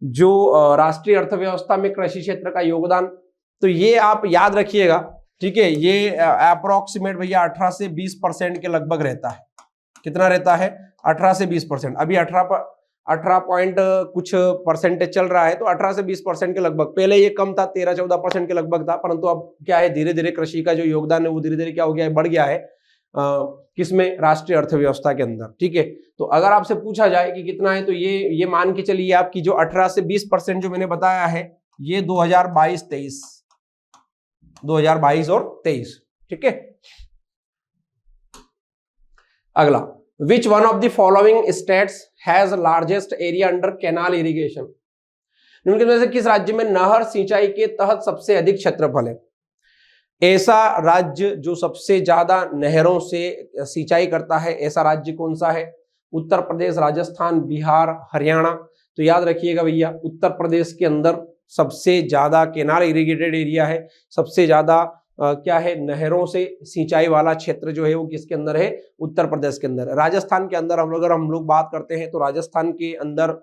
जो राष्ट्रीय अर्थव्यवस्था में कृषि क्षेत्र का योगदान, तो ये आप याद रखिएगा, ठीक है, ये अप्रोक्सीमेट भैया 18 से 20% के लगभग रहता है। कितना रहता है, 18 से 20%। अभी 18 पॉइंट कुछ परसेंटेज चल रहा है, तो 18 से 20% के लगभग। पहले ये कम था, 13-14% के लगभग था, परंतु अब क्या है, धीरे धीरे कृषि का जो योगदान है वो धीरे धीरे क्या हो गया है, बढ़ गया है, किसमें, राष्ट्रीय अर्थव्यवस्था के अंदर, ठीक है। तो अगर आपसे पूछा जाए कि कितना है, तो ये मान के चलिए आपकी जो 18 से 20% जो मैंने बताया है, ये 2022 और 23, ठीक है। अगला, which one of the following states has largest area under canal irrigation, निम्नलिखित में से किस राज्य में नहर सिंचाई के तहत सबसे अधिक क्षेत्रफल है? ऐसा राज्य जो सबसे ज्यादा नहरों से सिंचाई करता है, ऐसा राज्य कौन सा है? उत्तर प्रदेश, राजस्थान, बिहार, हरियाणा। तो याद रखिएगा भैया, उत्तर प्रदेश के अंदर सबसे ज्यादा केनाल इरिगेटेड एरिया है, सबसे ज्यादा क्या है, नहरों से सिंचाई वाला क्षेत्र जो है वो किसके अंदर है? उत्तर प्रदेश के अंदर। राजस्थान के अंदर अगर हम लोग बात करते हैं तो राजस्थान के अंदर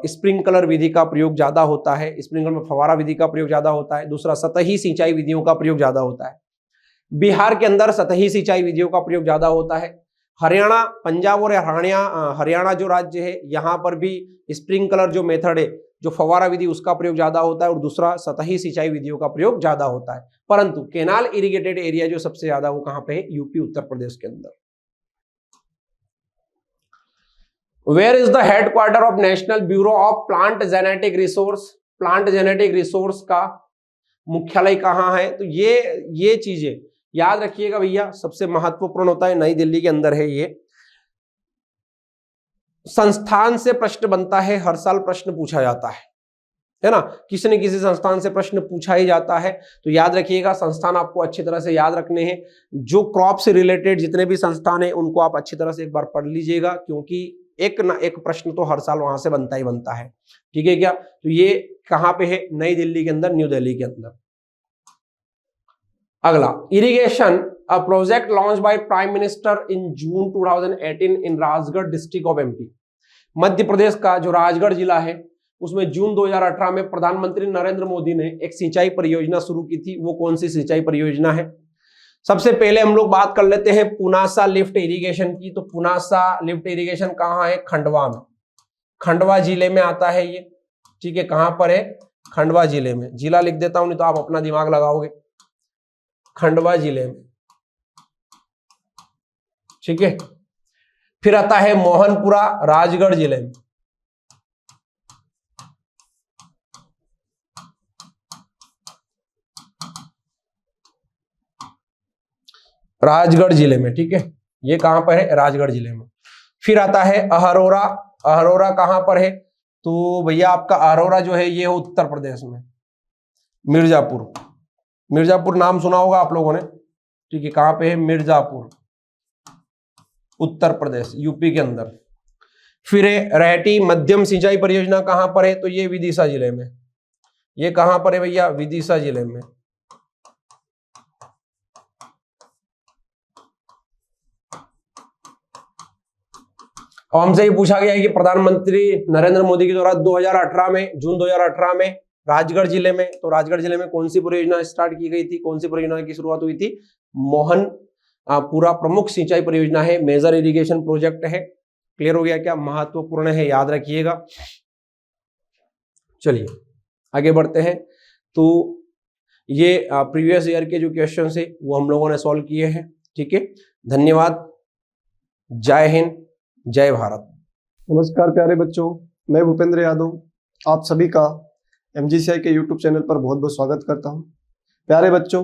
स्प्रिंकलर विधि का प्रयोग ज्यादा होता है, स्प्रिंकलर में फवारा विधि का प्रयोग ज्यादा होता है। दूसरा, सतही सिंचाई विधियों का प्रयोग ज्यादा होता है। बिहार के अंदर सतही सिंचाई विधियों का प्रयोग ज्यादा होता है। हरियाणा, पंजाब और हरियाणा जो राज्य है, यहाँ पर भी स्प्रिंकलर जो मेथड है, जो फवारा विधि, उसका प्रयोग ज्यादा होता है। और दूसरा, सतही सिंचाई विधियों का प्रयोग ज्यादा होता है। परंतु केनाल इरिगेटेड एरिया जो सबसे ज्यादा वो कहां पे है? यूपी, उत्तर प्रदेश के अंदर। Where is the headquarter of national bureau of plant genetic resource? Plant genetic resource का मुख्यालय कहां है? तो ये चीजें याद रखिएगा भैया, सबसे महत्वपूर्ण होता है, नई दिल्ली के अंदर है ये। संस्थान से प्रश्न बनता है, हर साल प्रश्न पूछा जाता है ना, किसी न किसी संस्थान से प्रश्न पूछा ही जाता है। तो याद रखिएगा, संस्थान आपको अच्छी तरह से याद रखने हैं। जो क्रॉप से रिलेटेड जितने भी संस्थान है उनको आप अच्छी तरह से एक बार पढ़ लीजिएगा, क्योंकि एक ना एक प्रश्न तो हर साल वहां से बनता ही बनता है। ठीक है क्या? तो ये कहां पे है? नई दिल्ली के अंदर, न्यू दिल्ली के अंदर। अगला, irrigation, a project launch by prime minister in June 2018 in Rajgarh district of MP. Madhya Pradesh का जो राजगढ़ जिला है, उसमें जून 2018 में प्रधानमंत्री नरेंद्र मोदी ने एक सिंचाई परियोजना शुरू की थी। वो कौन सी सिंचाई परियोजना है? सबसे पहले हम लोग बात कर लेते हैं पुनासा लिफ्ट इरिगेशन की। तो पुनासा लिफ्ट इरिगेशन कहाँ है? खंडवा में, खंडवा जिले में आता है ये। ठीक है, कहां पर है? खंडवा जिले में। जिला लिख देता हूं, नहीं तो आप अपना दिमाग लगाओगे। खंडवा जिले में, ठीक है। फिर आता है मोहनपुरा, राजगढ़ जिले में। राजगढ़ जिले में, ठीक है, ये कहां पर है? राजगढ़ जिले में। फिर आता है अहरोरा। अहरोरा कहां पर है? तो भैया आपका अहरोरा जो है ये है उत्तर प्रदेश में, मिर्जापुर। मिर्जापुर नाम सुना होगा आप लोगों ने, ठीक है। कहां पे है? मिर्जापुर, उत्तर प्रदेश, यूपी के अंदर। फिर है रहटी मध्यम सिंचाई परियोजना, कहां पर है? तो ये विदिशा जिले में। ये कहां पर है भैया? विदिशा जिले में। और हमसे ये पूछा गया है कि प्रधानमंत्री नरेंद्र मोदी के द्वारा 2018 में, जून 2018 में राजगढ़ जिले में, तो राजगढ़ जिले में कौन सी परियोजना स्टार्ट की गई थी? कौन सी परियोजना की शुरुआत हुई थी? मोहनपुरा प्रमुख सिंचाई परियोजना है, मेजर इरिगेशन प्रोजेक्ट है। क्लियर हो गया क्या? महत्वपूर्ण है, याद रखिएगा। चलिए आगे बढ़ते हैं। तो ये प्रीवियस ईयर के जो क्वेश्चन है वो हम लोगों ने सॉल्व किए हैं। ठीक है, धन्यवाद। जय हिंद, जय भारत। नमस्कार प्यारे बच्चों, मैं भूपेंद्र यादव आप सभी का MGCI के YouTube चैनल पर बहुत बहुत स्वागत करता हूं। प्यारे बच्चों,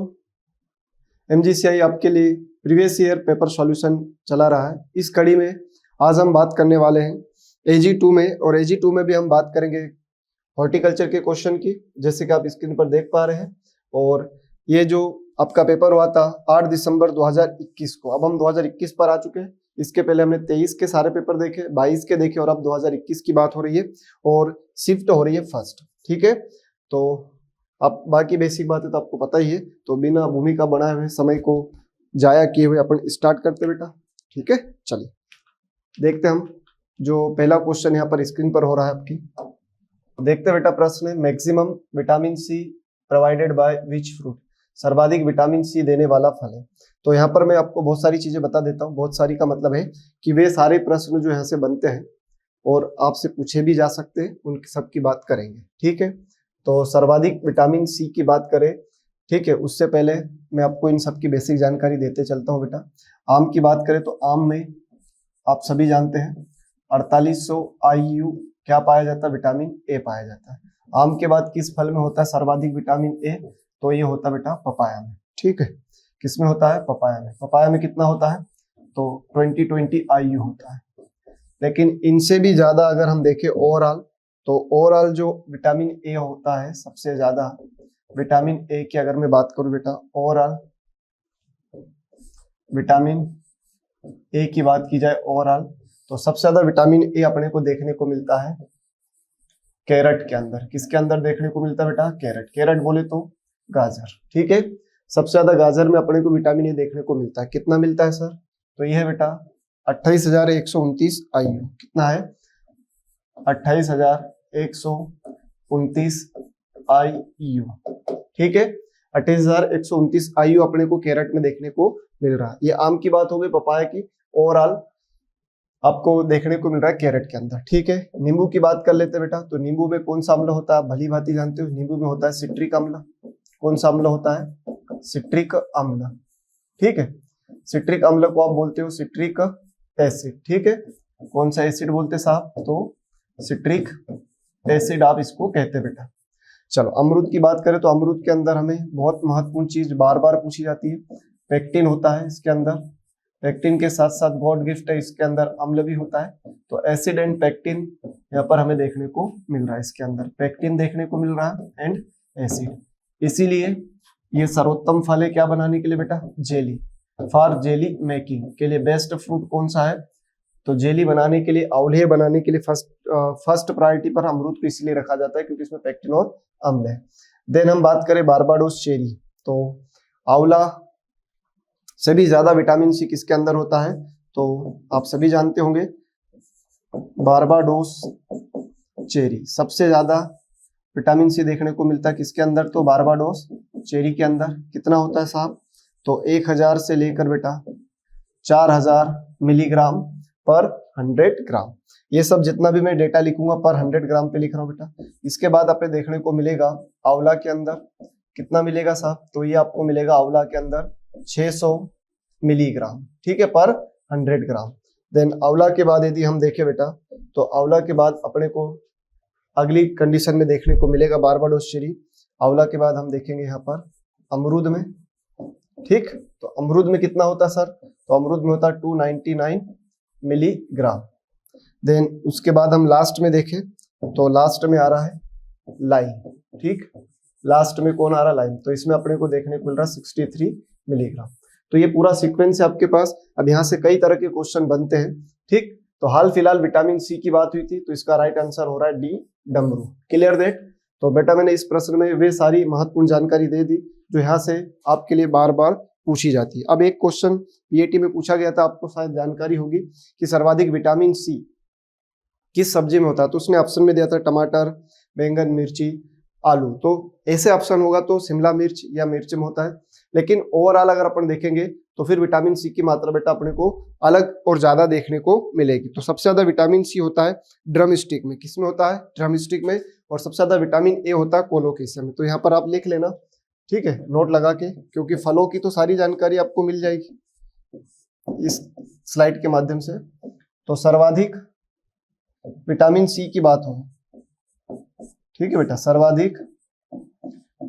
MGCI आपके लिए प्रीवियस ईयर पेपर सॉल्यूशन चला रहा है। इस कड़ी में आज हम बात करने वाले हैं AG2 में, और AG2 में भी हम बात करेंगे हॉर्टिकल्चर के क्वेश्चन की, जैसे कि आप स्क्रीन पर देख पा रहे हैं। और ये जो आपका पेपर हुआ था 8 दिसंबर 2021 को, अब हम 2021 पर आ चुके हैं। इसके पहले हमने 23 के सारे पेपर देखे, 22 के देखे, और अब 2021 की बात हो रही है और शिफ्ट हो रही है फर्स्ट। ठीक है, तो अब बाकी बेसिक बातें तो आपको पता ही है, तो बिना भूमिका बनाए हुए, समय को जाया किए हुए अपन स्टार्ट करते बेटा। ठीक है, चलिए देखते हैं हम जो पहला क्वेश्चन यहाँ पर स्क्रीन पर हो रहा है आपकी। देखते बेटा, प्रश्न है maximum vitamin C provided by which fruit, सर्वाधिक विटामिन सी देने वाला फल है। तो यहाँ पर मैं आपको बहुत सारी चीजें बता देता हूँ। बहुत सारी का मतलब है कि वे सारे प्रश्न जो यहाँ से बनते हैं और आपसे पूछे भी जा सकते हैं, उन सब की बात करेंगे। ठीक है, तो सर्वाधिक विटामिन सी की बात करें, ठीक है, उससे पहले मैं आपको इन सब की बेसिक जानकारी देते चलता हूँ बेटा। आम की बात करें तो आम में आप सभी जानते हैं 4800 IU क्या पाया जाता है? विटामिन ए पाया जाता है। आम के बाद किस फल में होता है सर्वाधिक विटामिन ए? तो ये होता है बेटा पपाया में। ठीक है, किसमें होता है? पपाया में। पपाया में कितना होता है? तो 20 IU होता है। लेकिन इनसे भी ज्यादा अगर हम देखें ओवरऑल, तो ओवरऑल जो विटामिन ए होता है सबसे ज्यादा, विटामिन ए की अगर मैं बात करूं बेटा, ओवरऑल विटामिन ए की बात की जाए ओवरऑल, तो सबसे ज्यादा विटामिन ए अपने को देखने को मिलता है कैरेट के अंदर। किसके अंदर देखने को मिलता है बेटा? कैरेट। कैरेट बोले तो गाजर, ठीक है। सबसे ज्यादा गाजर में अपने को विटामिन ए देखने को मिलता है। कितना मिलता है सर? तो ये है बेटा 28,129 IU। कितना है? 28,129 IU, ठीक है। 28,129 IU अपने को कैरेट में देखने को मिल रहा है। ये आम की बात हो गई, पपाया की। ओवरऑल आपको देखने को मिल रहा है कैरेट के अंदर, ठीक है। नींबू की बात कर लेते हैं बेटा। तो नींबू में कौन सा अम्ल होता है? भली भांति जानते हो, नींबू में होता है सिट्रिक अम्ल। कौन सा अम्ल होता है? सिट्रिक अम्ल, ठीक है। सिट्रिक अम्ल को आप बोलते हो सिट्रिक एसिड, ठीक है। कौन सा एसिड बोलते साहब? तो सिट्रिक एसिड आप इसको कहते हैं बेटा। चलो अमरूद की बात करें तो अमरूद के अंदर हमें बहुत महत्वपूर्ण चीज बार बार पूछी जाती है, पेक्टिन होता है इसके अंदर। पेक्टिन के साथ साथ गॉड गिफ्ट है, इसके अंदर अम्ल भी होता है। तो एसिड एंड पेक्टिन यहाँ पर हमें देखने को मिल रहा है। इसके अंदर पेक्टिन देखने को मिल रहा है एंड एसिड। इसीलिए ये सर्वोत्तम फल है क्या बनाने के लिए बेटा? जेली। फॉर जेली मेकिंग के लिए बेस्ट फ्रूट कौन सा है? तो जेली बनाने के लिए, आंवले बनाने के लिए फर्स्ट प्रायोरिटी पर अमरूद को इसलिए रखा जाता है क्योंकि इसमें पेक्टिन और अम्ल है। देन हम बात करें बारबाडोस चेरी, तो आंवला से भी ज्यादा विटामिन सी किसके अंदर होता है? तो आप सभी जानते होंगे बारबाडोस चेरी। सबसे ज्यादा विटामिन सी देखने को मिलता है किसके अंदर? तो बारबाडोस चेरी के अंदर। कितना होता है साहब? तो 1000 से लेकर बेटा 4000 मिलीग्राम पर 100 ग्राम। ये सब जितना भी मैं डेटा लिखूंगा पर 100 ग्राम पे लिख रहा हूँ बेटा। इसके बाद आपको देखने को मिलेगा आंवला के अंदर कितना मिलेगा साहब? तो ये आपको मिलेगा आंवला के अंदर 600 मिलीग्राम, ठीक है, पर 100 ग्राम। देन आंवला के बाद यदि हम देखें बेटा, तो आंवला के बाद अपने को अगली कंडीशन में देखने को मिलेगा बारबाडोस चेरी। आंवला के बाद हम देखेंगे यहाँ पर अमरूद में, ठीक। तो अमरूद में कितना होता है सर? तो अमरूद में होता है 299 मिलीग्राम। देन उसके बाद हम लास्ट में देखें तो लास्ट में आ रहा है लाइम, ठीक। लास्ट में कौन आ रहा है? लाइम। तो इसमें अपने को देखने को मिल रहा है 63 मिलीग्राम। तो ये पूरा सीक्वेंस है आपके पास। अब यहाँ से कई तरह के क्वेश्चन बनते हैं, ठीक। तो हाल फिलहाल विटामिन सी की बात हुई थी, तो इसका राइट आंसर हो रहा है डी, डमरू। Clear that? तो बेटा मैंने इस प्रश्न में वे सारी महत्वपूर्ण जानकारी दे दी जो यहाँ से आपके लिए बार बार पूछी जाती है। अब एक क्वेश्चन पीएटी में पूछा गया था, आपको शायद जानकारी होगी कि सर्वाधिक विटामिन सी किस सब्जी में होता है। तो उसने ऑप्शन में दिया था टमाटर, बैंगन, मिर्ची, आलू। तो ऐसे ऑप्शन होगा तो शिमला मिर्च या मिर्च में होता है। लेकिन ओवरऑल अगर अपन देखेंगे तो फिर विटामिन सी की मात्रा बेटा अपने को अलग और ज्यादा देखने को मिलेगी। तो सबसे ज्यादा विटामिन सी होता है ड्रम स्टिक में। किसमें होता है? ड्रम स्टिक में। और सबसे ज्यादा विटामिन ए होता है कोलोकेशिया में। तो यहाँ पर आप लिख लेना, ठीक है, नोट लगा के, क्योंकि फलों की तो सारी जानकारी आपको मिल जाएगी इस स्लाइड के माध्यम से। तो सर्वाधिक विटामिन सी की बात हो, ठीक है बेटा, सर्वाधिक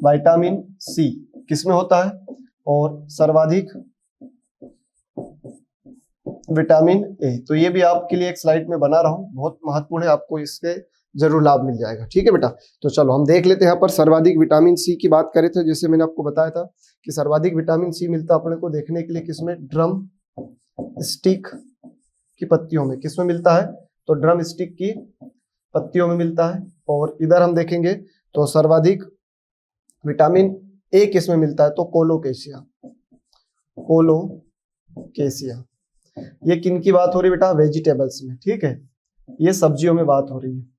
विटामिन सी किसमें होता है? और सर्वाधिक विटामिन ए। तो ये भी आपके लिए एक स्लाइड में बना रहा हूं, बहुत महत्वपूर्ण है, आपको इससे जरूर लाभ मिल जाएगा, ठीक है बेटा। तो चलो हम देख लेते हैं यहाँ पर सर्वाधिक विटामिन सी की बात करें थे, जैसे मैंने आपको बताया था कि सर्वाधिक विटामिन सी मिलता है अपने को देखने के लिए किसमें? ड्रम स्टिक की पत्तियों में। किसमें मिलता है? तो ड्रम स्टिक की पत्तियों में मिलता है। और इधर हम देखेंगे तो सर्वाधिक विटामिन ए किसमें मिलता है? तो कोलोकेशिया। कोलोकेशिया ये किन की बात हो रही है बेटा? वेजिटेबल्स में, ठीक है। ये सब्जियों में बात हो रही है।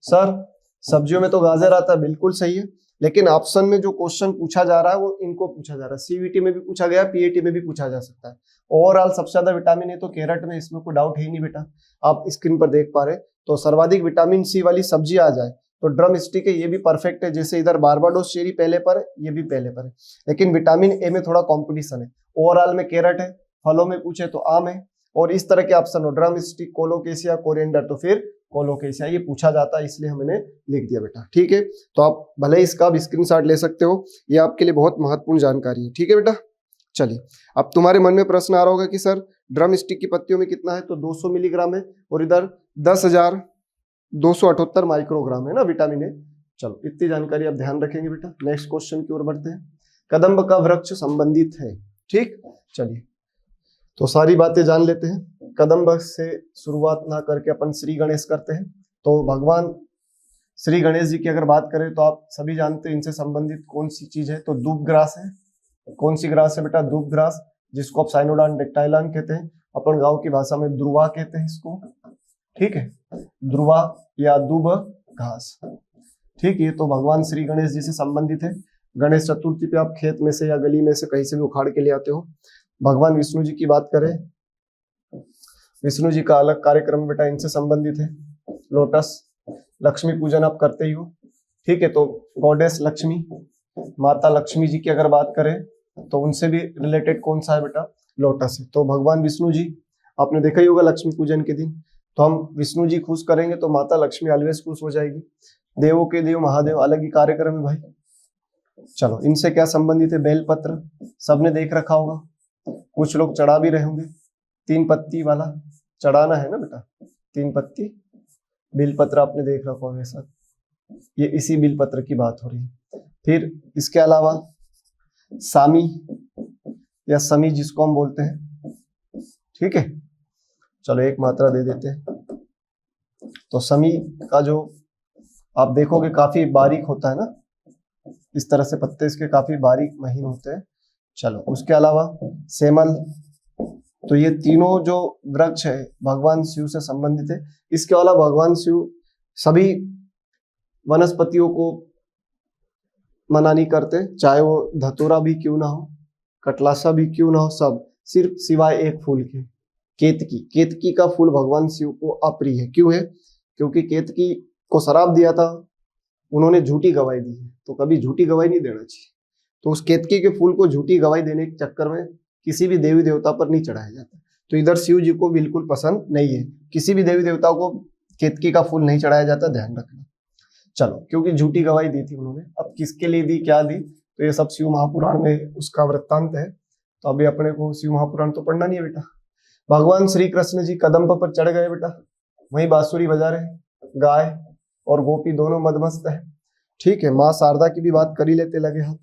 सर सब्जियों में तो गाजर आता है, बिल्कुल सही है। लेकिन ऑप्शन में जो क्वेश्चन पूछा जा रहा है वो इनको पूछा जा रहा है। सीवीटी में भी पूछा गया, पीएटी में भी पूछा जा सकता है। ओवरऑल सबसे ज्यादा विटामिन ए तो कैरेट में, इसमें कोई डाउट है ही नहीं बेटा। आप स्क्रीन पर देख पा रहे। तो सर्वाधिक विटामिन सी वाली सब्जी आ जाए तो ड्रम स्टिक है, ये भी परफेक्ट है। जैसे इधर बारबाडोस चेरी पहले पर है, ये भी पहले पर है। लेकिन विटामिन ए में थोड़ा कॉम्पिटिशन है। ओवरऑल में कैरेट है, फलों में पूछे तो आम है, और इस तरह के ऑप्शन हो ड्रम स्टिक, कोलोकेशिया, कोरिएंडर, तो फिर कोलोकेशिया ये पूछा जाता है, इसलिए हमने लिख दिया बेटा, ठीक है। तो आप भले इसका भी स्क्रीनशॉट ले सकते हो, ये आपके लिए बहुत महत्वपूर्ण जानकारी है, ठीक है बेटा। चलिए अब तुम्हारे मन में प्रश्न आ रहा होगा कि सर ड्रम स्टिक की पत्तियों में कितना है तो 200 मिलीग्राम है, और इधर 10,278 माइक्रोग्राम है ना विटामिन ए। चलो इतनी जानकारी आप ध्यान रखेंगे बेटा। नेक्स्ट क्वेश्चन की ओर बढ़ते हैं। कदम्ब का वृक्ष संबंधित है, ठीक। चलिए तो सारी बातें जान लेते हैं। कदम्ब से शुरुआत ना करके अपन श्री गणेश करते हैं। तो भगवान श्री गणेश जी की अगर बात करें तो आप सभी जानते हैं इनसे संबंधित कौन सी चीज है, तो दूब ग्रास है। कौन सी ग्रास है बेटा? दूब ग्रास, जिसको आप साइनोडान डेक्टाइलान कहते हैं, अपन गांव की भाषा में ध्रुवा कहते हैं इसको, ठीक है, ध्रुवा या दूब घास, ठीक है। तो भगवान श्री गणेश जी से संबंधित है। गणेश चतुर्थी पे आप खेत में से या गली में से कहीं से भी उखाड़ के ले आते हो। भगवान विष्णु जी की बात करें, विष्णु जी का अलग कार्यक्रम बेटा इनसे संबंधित है। लोटस, लक्ष्मी पूजन आप करते ही हो, ठीक है। तो गॉडेस लक्ष्मी, माता लक्ष्मी जी की अगर बात करें तो उनसे भी रिलेटेड कौन सा है बेटा? लोटस है। तो भगवान विष्णु जी आपने देखा ही होगा लक्ष्मी पूजन के दिन, तो हम विष्णु जी खुश करेंगे तो माता लक्ष्मी ऑलवेज खुश हो जाएगी। देवों के देव महादेव अलग ही कार्यक्रम है भाई। चलो इनसे क्या संबंधित है? बेलपत्र सबने देख रखा होगा, कुछ लोग चढ़ा भी रहे होंगे। 3 पत्ती वाला चढ़ाना है ना बेटा, 3 पत्ती बिलपत्र आपने देख रखा होगा सर, ये इसी बिलपत्र की बात हो रही है। फिर इसके अलावा सामी या समी जिसको हम बोलते हैं, ठीक है। चलो एक मात्रा दे देते हैं। तो समी का जो आप देखोगे काफी बारीक होता है ना, इस तरह से पत्ते इसके काफी बारीक महीन होते हैं। चलो उसके अलावा सेमल, तो ये तीनों जो वृक्ष है भगवान शिव से संबंधित है। इसके अलावा भगवान शिव सभी वनस्पतियों को मना नहीं करते, चाहे वो धतूरा भी क्यों ना हो, कटलासा भी क्यों ना हो, सब सिर्फ सिवाय एक फूल के, केतकी। केतकी का फूल भगवान शिव को अप्रिय है। क्यों है? क्योंकि केतकी को श्राप दिया था, उन्होंने झूठी गवाही दी है, तो कभी झूठी गवाही नहीं देना चाहिए। तो उस केतकी के फूल को झूठी गवाही देने के चक्कर में किसी भी देवी देवता पर नहीं चढ़ाया जाता। तो इधर शिव जी को बिल्कुल पसंद नहीं है, किसी भी देवी देवता को केतकी का फूल नहीं चढ़ाया जाता, ध्यान रखना। चलो क्योंकि झूठी गवाही दी थी उन्होंने, अब किसके लिए दी, क्या दी, तो ये सब शिव महापुराण में उसका वृत्तांत है। तो अभी अपने को शिव महापुराण तो पढ़ना नहीं है बेटा। भगवान श्री कृष्ण जी कदम्ब पर चढ़ गए बेटा, वहीं बांसुरी बजा रहे, गाय और गोपी दोनों मदमस्त है, ठीक है। माँ शारदा की भी बात कर ही लेते लगे हाथ,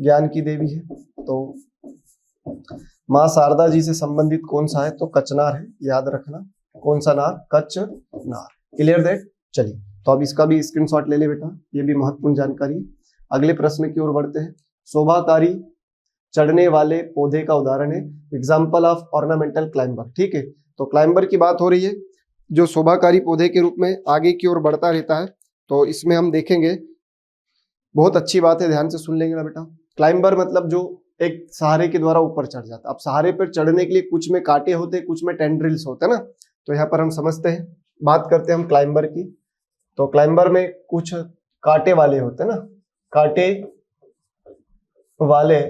ज्ञान की देवी है। तो माँ शारदा जी से संबंधित कौन सा है? तो कचनार है, याद रखना। कौन सा नार? कचनार। Clear that? चलिए तो अब इसका भी स्क्रीनशॉट ले ले बेटा, ये भी महत्वपूर्ण जानकारी है। अगले प्रश्न की ओर बढ़ते हैं। शोभाकारी चढ़ने वाले पौधे का उदाहरण है, एग्जाम्पल ऑफ ऑर्नामेंटल क्लाइंबर, ठीक है। तो क्लाइंबर की बात हो रही है जो शोभाकारी पौधे के रूप में आगे की ओर बढ़ता रहता है। तो इसमें हम देखेंगे, बहुत अच्छी बात है, ध्यान से सुन लेंगे ना बेटा। क्लाइंबर मतलब जो एक सहारे के द्वारा ऊपर चढ़ जाता है। अब सहारे पर चढ़ने के लिए कुछ में कांटे होते हैं, कुछ में टेंड्रिल्स होते हैं ना, तो यहाँ पर हम समझते हैं, बात करते हैं हम क्लाइंबर की। तो क्लाइंबर में कुछ कांटे वाले होते हैं ना, कांटे वाले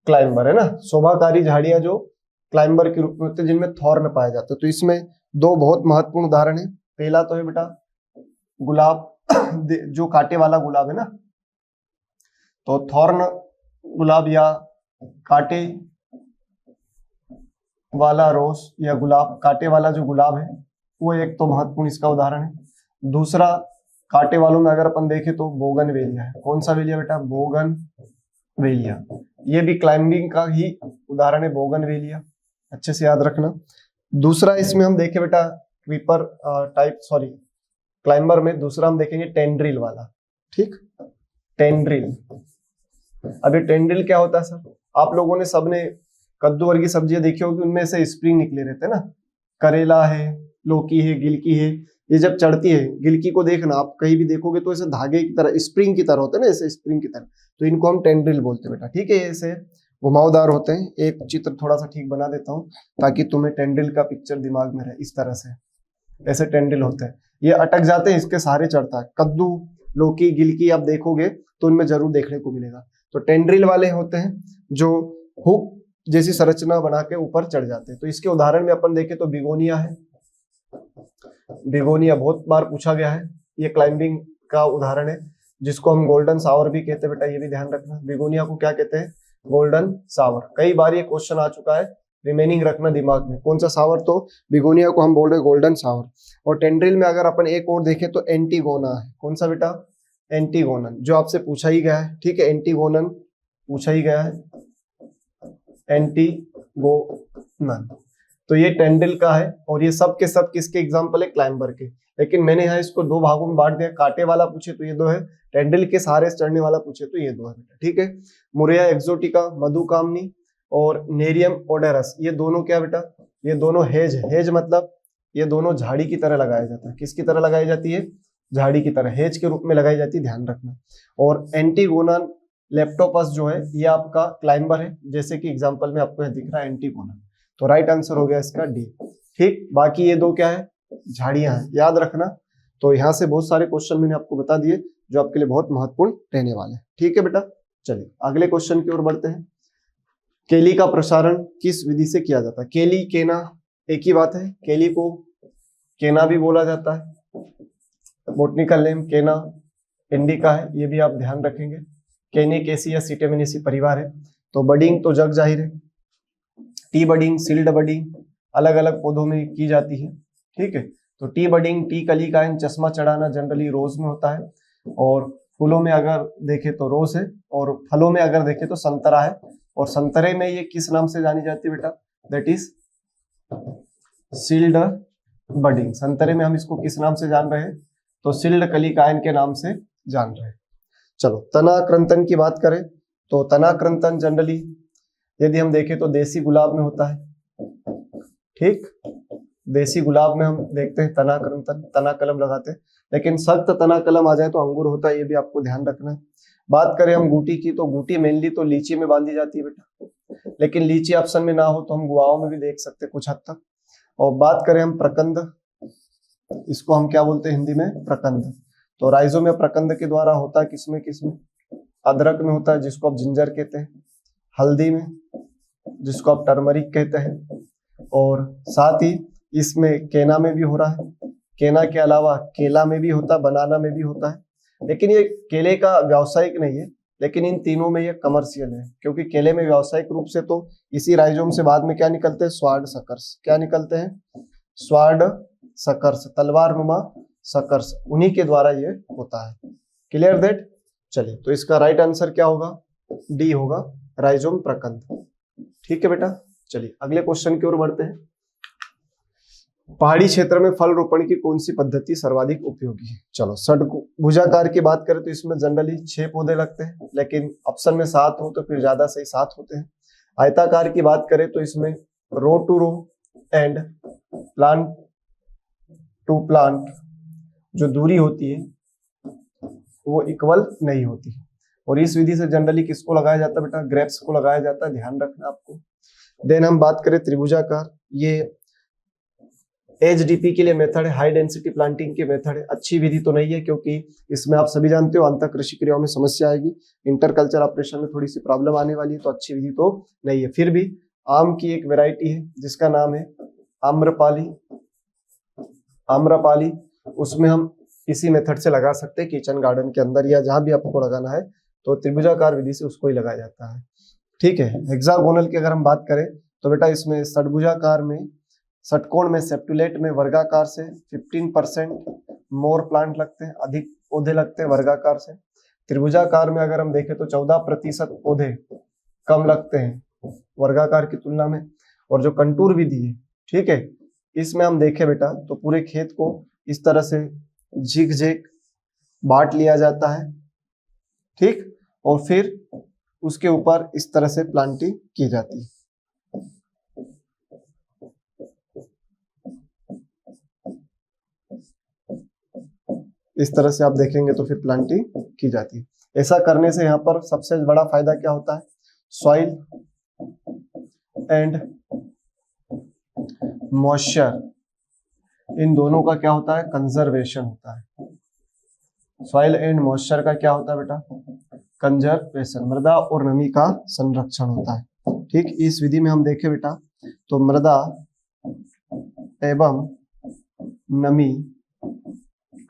क्लाइंबर है ना, शोभाकारी झाड़ियां जो क्लाइंबर के रूप में होते हैं, जिनमें थॉर्न पाए जाते हैं। तो इसमें 2 बहुत महत्वपूर्ण उदाहरण है। पहला तो है बेटा गुलाब, जो कांटे वाला गुलाब है ना, तो थॉर्न गुलाब या कांटे वाला रोज या गुलाब, कांटे वाला जो गुलाब है वो एक तो महत्वपूर्ण इसका उदाहरण है। दूसरा कांटे वालों में अगर अपन देखें तो बोगनवेलिया है। कौन सा वेलिया बेटा? बोगनवेलिया। ये भी क्लाइंबिंग का ही उदाहरण है, बोगनवेलिया, अच्छे से याद रखना। दूसरा इसमें हम देखें बेटा क्रीपर टाइप, सॉरी क्लाइंबर में दूसरा हम देखेंगे टेंड्रिल वाला, ठीक, टेंड्रिल। अभी टेंड्रिल क्या होता है सर? आप लोगों ने सबने कद्दू वर्गीय सब्जियां देखी होगी, उनमें से स्प्रिंग निकले रहते हैं ना, करेला है, लौकी है, गिलकी है, ये जब चढ़ती है, गिलकी को देखना आप कहीं भी देखोगे तो ऐसे धागे की तरह, स्प्रिंग की तरह होते हैं ना, ऐसे स्प्रिंग की तरह, तो इनको हम टेंड्रिल बोलते हैं बेटा, ठीक है। ऐसे घुमावदार होते हैं। एक चित्र थोड़ा सा ठीक बना देता हूँ ताकि तुम्हें टेंड्रिल का पिक्चर दिमाग में रहे। इस तरह से ऐसे टेंड्रिल होते हैं, ये अटक जाते हैं, इसके सहारे चढ़ता है। कद्दू, लौकी, गिलकी आप देखोगे तो उनमें जरूर देखने को मिलेगा। तो टेंड्रिल वाले होते हैं जो हुक जैसी संरचना बना के ऊपर चढ़ जाते हैं। तो इसके उदाहरण में अपन देखें तो बिगोनिया है, बिगोनिया बहुत बार पूछा गया है, ये क्लाइंबिंग का उदाहरण है, जिसको हम गोल्डन सावर भी कहते हैं बेटा, ये भी ध्यान रखना। बिगोनिया को क्या कहते हैं? गोल्डन सावर। कई बार ये क्वेश्चन आ चुका है रिमेनिंग रखना दिमाग में। कौन सा शावर? तो बिगोनिया को हम बोल रहे हैं गोल्डन शावर। और टेंड्रिल में अगर अपन एक और देखें तो एंटीगोना है। कौन सा बेटा? एंटीगोनन, जो आपसे पूछा ही गया है। ठीक है, एंटीगोनन पूछा ही गया है, एंटीगोनन। तो ये टेंड्रिल का है और ये सब के सब किसके एग्जाम्पल है? क्लाइंबर के। लेकिन मैंने यहाँ इसको दो भागों में बांट दिया, कांटे वाला पूछे तो ये दो है, टेंड्रिल के सहारे से चढ़ने वाला पूछे तो ये दो है बेटा। ठीक है, मुरिया एक्सोटिका, मधुकामनी और नेरियम ओडेरस, ये दोनों क्या बेटा? ये दोनों हेज। हेज मतलब ये दोनों झाड़ी की तरह लगाया जाता है। किसकी तरह लगाई जाती है? झाड़ी की तरह, हेज के रूप में लगाई जाती है, ध्यान रखना। और एंटीगोनन लेप्टोपस जो है ये आपका क्लाइंबर है, जैसे कि एग्जांपल में आपको दिख रहा है एंटीगोनन। तो राइट आंसर हो गया इसका डी। ठीक, बाकी ये दो क्या है? झाड़ियां हैं, याद रखना। तो यहाँ से बहुत सारे क्वेश्चन मैंने आपको बता दिए जो आपके लिए बहुत महत्वपूर्ण रहने वाले हैं। ठीक है बेटा, चलिए अगले क्वेश्चन की ओर बढ़ते हैं। केली का प्रसारण किस विधि से किया जाता है? केली, केना एक ही बात है। केली को केना भी बोला जाता है, बोटनिकल नेम केना इंडिका है, ये भी आप ध्यान रखेंगे। केनेकेसी या सिटेमिनेसी परिवार है। तो बडिंग तो जग जाहिर है, टी बडिंग, सील्ड बडिंग अलग अलग पौधों में की जाती है। ठीक है, तो टी बडिंग, टी कली का चश्मा चढ़ाना जनरली रोज में होता है, और फूलों में अगर देखें तो रोज है, और फलों में अगर देखें तो संतरा है। और संतरे में ये किस नाम से जानी जाती है बेटा? That is shield budding. संतरे में हम इसको किस नाम से जान रहे हैं? तो सील्ड कलिकायन के नाम से जान रहे हैं। चलो तनाक्रंतन की बात करें तो तनाक्रंतन जनरली यदि हम देखें तो देसी गुलाब में होता है। ठीक, देसी गुलाब में हम देखते हैं तनाक्रंतन, तना कलम लगाते हैं। लेकिन सख्त तना कलम आ जाए तो अंगूर होता है, ये भी आपको ध्यान रखना है। बात करें हम गूटी की, तो गूटी मेनली तो लीची में बांधी जाती है बेटा, लेकिन लीची ऑप्शन में ना हो तो हम गुआओं में भी देख सकते हैं कुछ हद तक। और बात करें हम प्रकंद, इसको हम क्या बोलते हैं हिंदी में? प्रकंद। तो राइजोमिया प्रकंद के द्वारा होता है किसमें किसमें? अदरक में होता है, जिसको आप जिंजर कहते हैं, हल्दी में, जिसको आप टर्मरिक कहते हैं, और साथ ही इसमें केना में भी हो रहा है। केना के अलावा केला में भी होता है, बनाना में भी होता है। लेकिन ये केले का व्यावसायिक नहीं है, लेकिन इन तीनों में ये कमर्शियल है, क्योंकि केले में व्यावसायिक रूप से तो इसी राइजोम से बाद में क्या निकलते हैं? Sword suckers. क्या निकलते हैं? स्वार्ड सकर्स, तलवार नुमा सकर्स, उन्हीं के द्वारा ये होता है। Clear that? चलिए, तो इसका राइट आंसर क्या होगा? डी होगा, राइजोम प्रकंद। ठीक है बेटा, चलिए अगले क्वेश्चन की ओर बढ़ते हैं। पहाड़ी क्षेत्र में फल रोपण की कौन सी पद्धति सर्वाधिक उपयोगी है? चलो, षडभुजाकार की बात करें तो इसमें जनरली 6 पौधे लगते हैं, लेकिन ऑप्शन में 7 हो तो फिर ज्यादा सही 7 होते हैं। आयताकार की बात करें तो इसमें row to row and plant to plant जो दूरी होती है वो इक्वल नहीं होती। और इस विधि से जनरली किसको लगाया जाता है बेटा? ग्रेप्स को लगाया जाता है, ध्यान रखना आपको। देन हम बात करें त्रिभुजाकार, ये HDP के लिए मेथड है, हाई डेंसिटी प्लांटिंग के मेथड है। अच्छी विधि तो नहीं है, क्योंकि इसमें आप सभी जानते हो अंतः कृषि क्रियाओं में समस्या आएगी, इंटर कल्चर ऑपरेशन में थोड़ी सी प्रॉब्लम आने वाली है, तो अच्छी विधि तो नहीं है। फिर भी आम की एक वेराइटी है जिसका नाम है आम्रपाली। आम्रपाली, उसमें हम इसी मेथड से लगा सकते हैं, किचन गार्डन के अंदर या जहां भी आपको लगाना है, तो त्रिभुजाकार विधि से उसको ही लगाया जाता है। ठीक है, हेक्सागोनल की अगर हम बात करें तो बेटा इसमें षटभुजाकार में, षटकोण में, सेप्टुलेट में, वर्गाकार से 15% मोर प्लांट लगते हैं, अधिक पौधे लगते हैं वर्गाकार से। त्रिभुजाकार में अगर हम देखें तो 14% पौधे कम लगते हैं वर्गाकार की तुलना में। और जो कंटूर विधि है, ठीक है, इसमें हम देखें बेटा तो पूरे खेत को इस तरह से झिक झिक बांट लिया जाता है, ठीक, और फिर उसके ऊपर इस तरह से प्लांटिंग की जाती है। इस तरह से आप देखेंगे तो फिर प्लांटिंग की जाती है। ऐसा करने से यहाँ पर सबसे बड़ा फायदा क्या होता है? सॉइल एंड मॉइस्चर, इन दोनों का क्या होता है? कंजर्वेशन होता है। सॉइल एंड मॉइस्चर का क्या होता है बेटा? कंजर्वेशन, मृदा और नमी का संरक्षण होता है। ठीक, इस विधि में हम देखें बेटा तो मृदा एवं नमी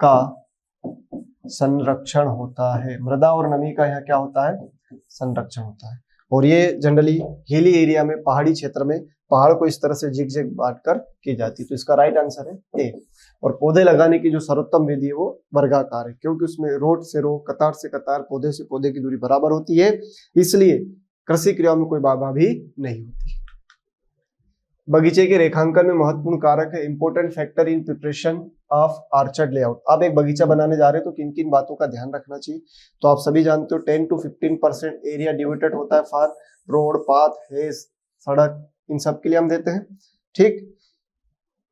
का संरक्षण होता है। मृदा और नमी का यहाँ क्या होता है? संरक्षण होता है। और ये जनरली हिली एरिया में, पहाड़ी क्षेत्र में पहाड़ को इस तरह से जिग जिग बांट कर की जाती है। तो इसका राइट आंसर है ए। और पौधे लगाने की जो सर्वोत्तम विधि है वो वर्गाकार है, क्योंकि उसमें रो से रो, कतार से कतार, पौधे से पौधे की दूरी बराबर होती है, इसलिए कृषि क्रियाओं में कोई बाधा भी नहीं होती। बगीचे के रेखांकन में महत्वपूर्ण कारक है, important factor in preparation of orchard layout. आप एक बगीचा बनाने जा रहे हो तो किन किन बातों का ध्यान रखना चाहिए? तो आप सभी जानते हो 10 to 15% एरिया डिवोटेड होता है फॉर रोड, पाथ, हेज, सड़क, इन सब के लिए हम देते हैं। ठीक,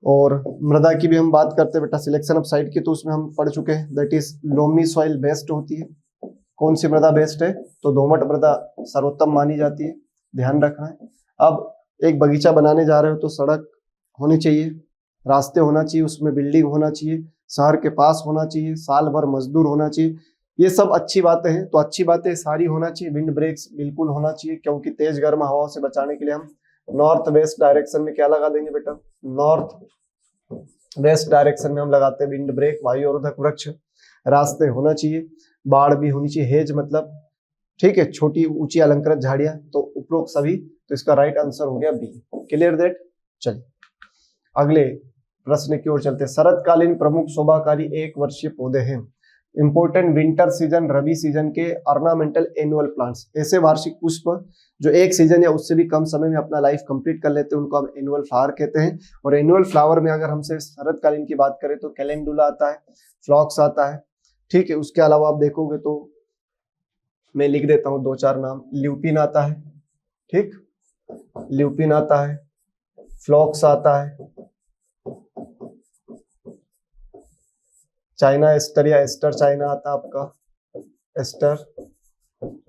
और मृदा की भी हम बात करते हैं बेटा, सिलेक्शन ऑफ साइट की, तो उसमें हम पढ़ चुके हैं, that is loamy soil best होती है। कौन सी मृदा बेस्ट है? तो दोमट मृदा सर्वोत्तम मानी जाती है, ध्यान रखना है। अब एक बगीचा बनाने जा रहे हो तो सड़क होनी चाहिए, रास्ते होना चाहिए, उसमें बिल्डिंग होना चाहिए, शहर के पास होना चाहिए, साल भर मजदूर होना चाहिए, ये सब अच्छी बातें हैं। तो अच्छी बातें सारी होना चाहिए। विंड ब्रेक्स बिल्कुल होना चाहिए, क्योंकि तेज गर्म हवाओं से बचाने के लिए हम नॉर्थ वेस्ट डायरेक्शन में क्या लगा देंगे बेटा? नॉर्थ वेस्ट डायरेक्शन में हम लगाते हैं विंड ब्रेक। वायु अवरोधक वृक्ष, रास्ते होना चाहिए, बाढ़ भी होनी चाहिए, हेज मतलब ठीक है, छोटी ऊंची अलंकृत झाड़ियां, तो उपरोक्त सभी। तो इसका राइट आंसर हो गया बी। Clear that? चलिए अगले प्रश्न की ओर चलते हैं। शरतकालीन प्रमुख शोभाकारी एक वर्षीय पौधे हैं। इंपोर्टेंट विंटर सीजन, रबी सीजन के ऑर्नामेंटल एनुअल प्लांट्स, ऐसे वार्षिक पुष्प जो एक सीजन या उससे भी कम समय में अपना लाइफ कंप्लीट कर लेते हैं, उनको हम एनुअल फ्लावर कहते हैं। और एनुअल फ्लावर में अगर हमसे शरतकालीन की बात करें तो कैलेंडुला आता है, फ्लॉक्स आता है, ठीक है। उसके अलावा आप देखोगे तो मैं लिख देता हूं 2-4 नाम, ल्यूपिन आता है, ठीक, ल्यूपिन आता है, फ्लॉक्स आता है, चाइना एस्टर या एस्टर चाइना आता है आपका, एस्टर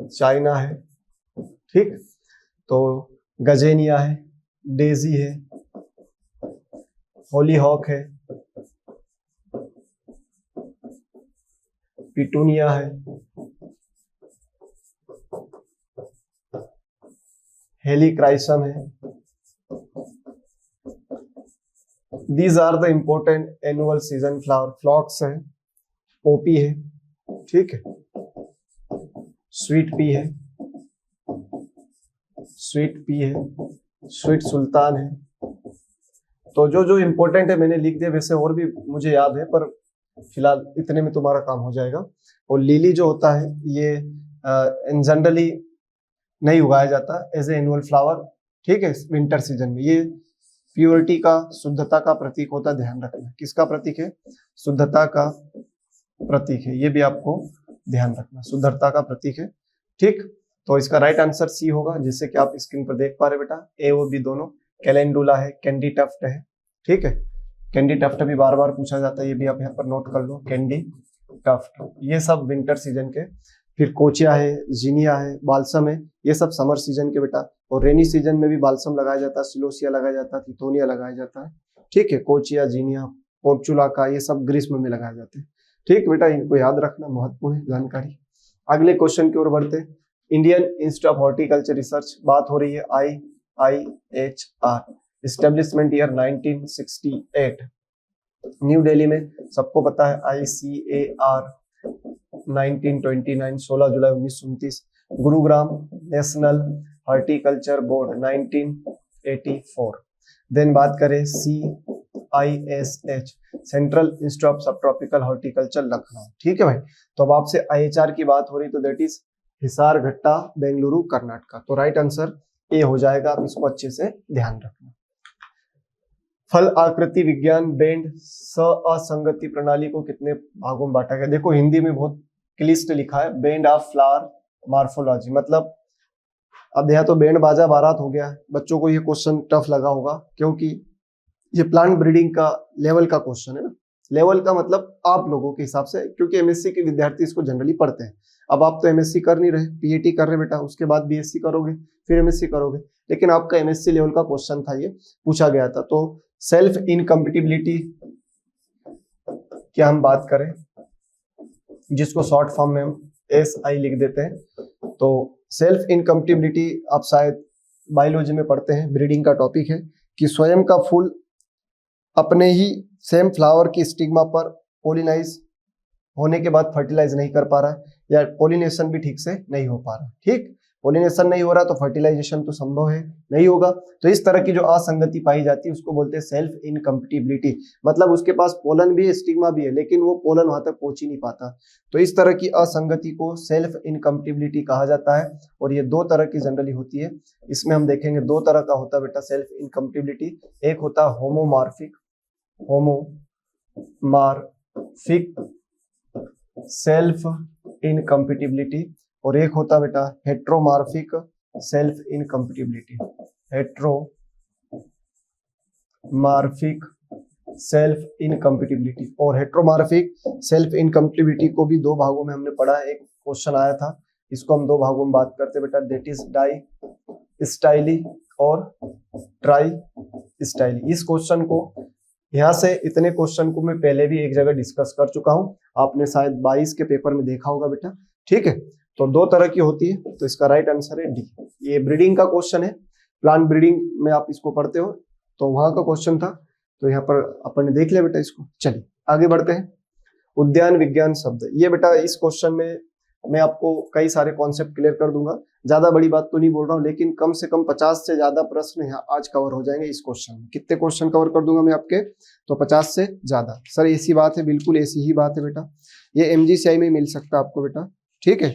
चाइना है, ठीक। तो गजेनिया है, डेजी है, हॉलीहॉक है, पिटूनिया है, हेलीक्राइसम है। These are the important annual season flower. फ्लॉक्स है, पोपी है, ठीक है, स्वीट पी है, स्वीट पी है, स्वीट सुल्तान है। तो जो जो इम्पोर्टेंट है मैंने लिख दिया, वैसे और भी मुझे याद है, पर फिलहाल इतने में तुम्हारा काम हो जाएगा। और लिली जो होता है ये जनरली नहीं उगाया जाता एज ए एनुअल फ्लावर, ठीक है, विंटर सीजन में। ये प्योरिटी का, शुद्धता का प्रतीक होता है, ध्यान रखना। किसका प्रतीक है? शुद्धता का प्रतीक है, ये भी आपको ध्यान रखना, शुद्धता का प्रतीक है, ठीक। तो इसका राइट आंसर सी होगा, जिससे कि आप स्क्रीन पर देख पा रहे बेटा, ए और बी दोनों। कैलेंडुला है, कैंडी टफ्ट है, ठीक है, कैंडी टफ्ट भी बार बार पूछा जाता है, ये भी आप यहाँ पर नोट कर लो, कैंडी टफ्ट, ये सब विंटर सीजन के। फिर कोचिया है, जीनिया है, बाल्सम है, ये सब समर सीजन के बेटा। और रेनी सीजन में भी बाल्सम लगाया जाता है, सिलोसिया लगाया जाता है, थिथोनिया लगाया जाता है, ठीक है। कोचिया, जीनिया, पोर्चुला का, ये सब ग्रीष्म में लगाए जाते हैं, ठीक बेटा, इनको याद रखना, महत्वपूर्ण है जानकारी। अगले क्वेश्चन की ओर बढ़ते हैं। Indian Institute of Horticulture Research, बात हो रही है IIHR, establishment year 1968, New Delhi में, सबको पता है। ICAR 1929, 16 जुलाई 1929, Gurugram national horticulture board 1984। Then बात करें CISH, central institute of sub tropical horticulture Lucknow, ठीक है भाई। तो अब आपसे IHR की बात हो रही, तो दैट इज हिसारघट्टा, बेंगलुरु, कर्नाटका। तो राइट आंसर ए हो जाएगा, आप इसको अच्छे से ध्यान रखना। फल आकृति विज्ञान बेंड असंगति प्रणाली को कितने भागों में बांटा गया? देखो हिंदी में बहुत क्लिष्ट लिखा है, बेंड ऑफ फ्लावर मार्फोलॉजी, मतलब अब यह तो बैंड बाजा बारात हो गया। बच्चों को ये क्वेश्चन टफ लगा होगा, क्योंकि ये प्लांट ब्रीडिंग का लेवल का क्वेश्चन है ना। लेवल का मतलब आप लोगों के हिसाब से, क्योंकि MSc के विद्यार्थी इसको जनरली पढ़ते हैं। अब आप तो MSc कर नहीं रहे, PAT कर रहे बेटा, उसके बाद BSc करोगे, फिर MSc करोगे, लेकिन आपका MSc लेवल का क्वेश्चन था, ये पूछा गया था। तो सेल्फ इनकम्पेटिबिलिटी क्या हम बात करें, जिसको शॉर्ट फॉर्म में हम SI लिख देते हैं। तो सेल्फ इनकम्पेटिबिलिटी आप शायद बायोलॉजी में पढ़ते हैं, ब्रीडिंग का टॉपिक है, कि स्वयं का फूल अपने ही सेम फ्लावर की स्टिग्मा पर पोलिनाइज होने के बाद फर्टिलाइज नहीं कर पा रहा है, या पोलिनेशन भी ठीक से नहीं हो पा रहा, ठीक। पोलिनेशन नहीं हो रहा तो फर्टिलाइजेशन तो संभव है नहीं होगा। तो इस तरह की जो असंगति पाई जाती है उसको बोलते हैं सेल्फ इनकम्पैटिबिलिटी। मतलब उसके पास पोलन भी है, स्टिग्मा भी है, लेकिन वो पोलन वहां तक पहुंच ही नहीं पाता। तो इस तरह की असंगति को सेल्फ इनकम्पैटिबिलिटी कहा जाता है। और ये दो तरह की जनरली होती है। इसमें हम देखेंगे दो तरह का होता है बेटा सेल्फ इनकम्पैटिबिलिटी। एक होता है होमोमॉर्फिक सेल्फ इनकम्पैटिबिलिटी, और एक होता है बेटा heteromorphic self incompatibility. Heteromorphic self incompatibility और हेट्रोमॉर्फिक सेल्फ इनकम्पैटिबिलिटी को भी दो भागों में हमने पढ़ा है। एक क्वेश्चन आया था, इसको हम दो भागों में बात करते हैं बेटा, दैट इज डाई स्टाइली और ट्राई स्टाइली। इस क्वेश्चन को यहाँ से इतने क्वेश्चन को मैं पहले भी एक जगह डिस्कस कर चुका हूँ, आपने शायद 22 के पेपर में देखा होगा बेटा। ठीक है, तो दो तरह की होती है, तो इसका राइट आंसर है डी। ये ब्रीडिंग का क्वेश्चन है, प्लांट ब्रीडिंग में आप इसको पढ़ते हो, तो वहां का क्वेश्चन था, तो यहाँ पर अपन ने देख लिया बेटा इसको। चलिए आगे बढ़ते हैं। उद्यान विज्ञान शब्द, ये बेटा इस क्वेश्चन में मैं आपको कई सारे कॉन्सेप्ट क्लियर कर दूंगा, ज्यादा बड़ी बात तो नहीं बोल रहा हूँ, लेकिन कम से कम 50 से ज्यादा प्रश्न यहाँ आज कवर हो जाएंगे इस क्वेश्चन में। कितने क्वेश्चन कवर कर दूंगा मैं आपके, तो 50 से ज्यादा। सर ऐसी बात है, बिल्कुल ऐसी ही बात है बेटा, ये MGCI में मिल सकता है आपको बेटा। ठीक है,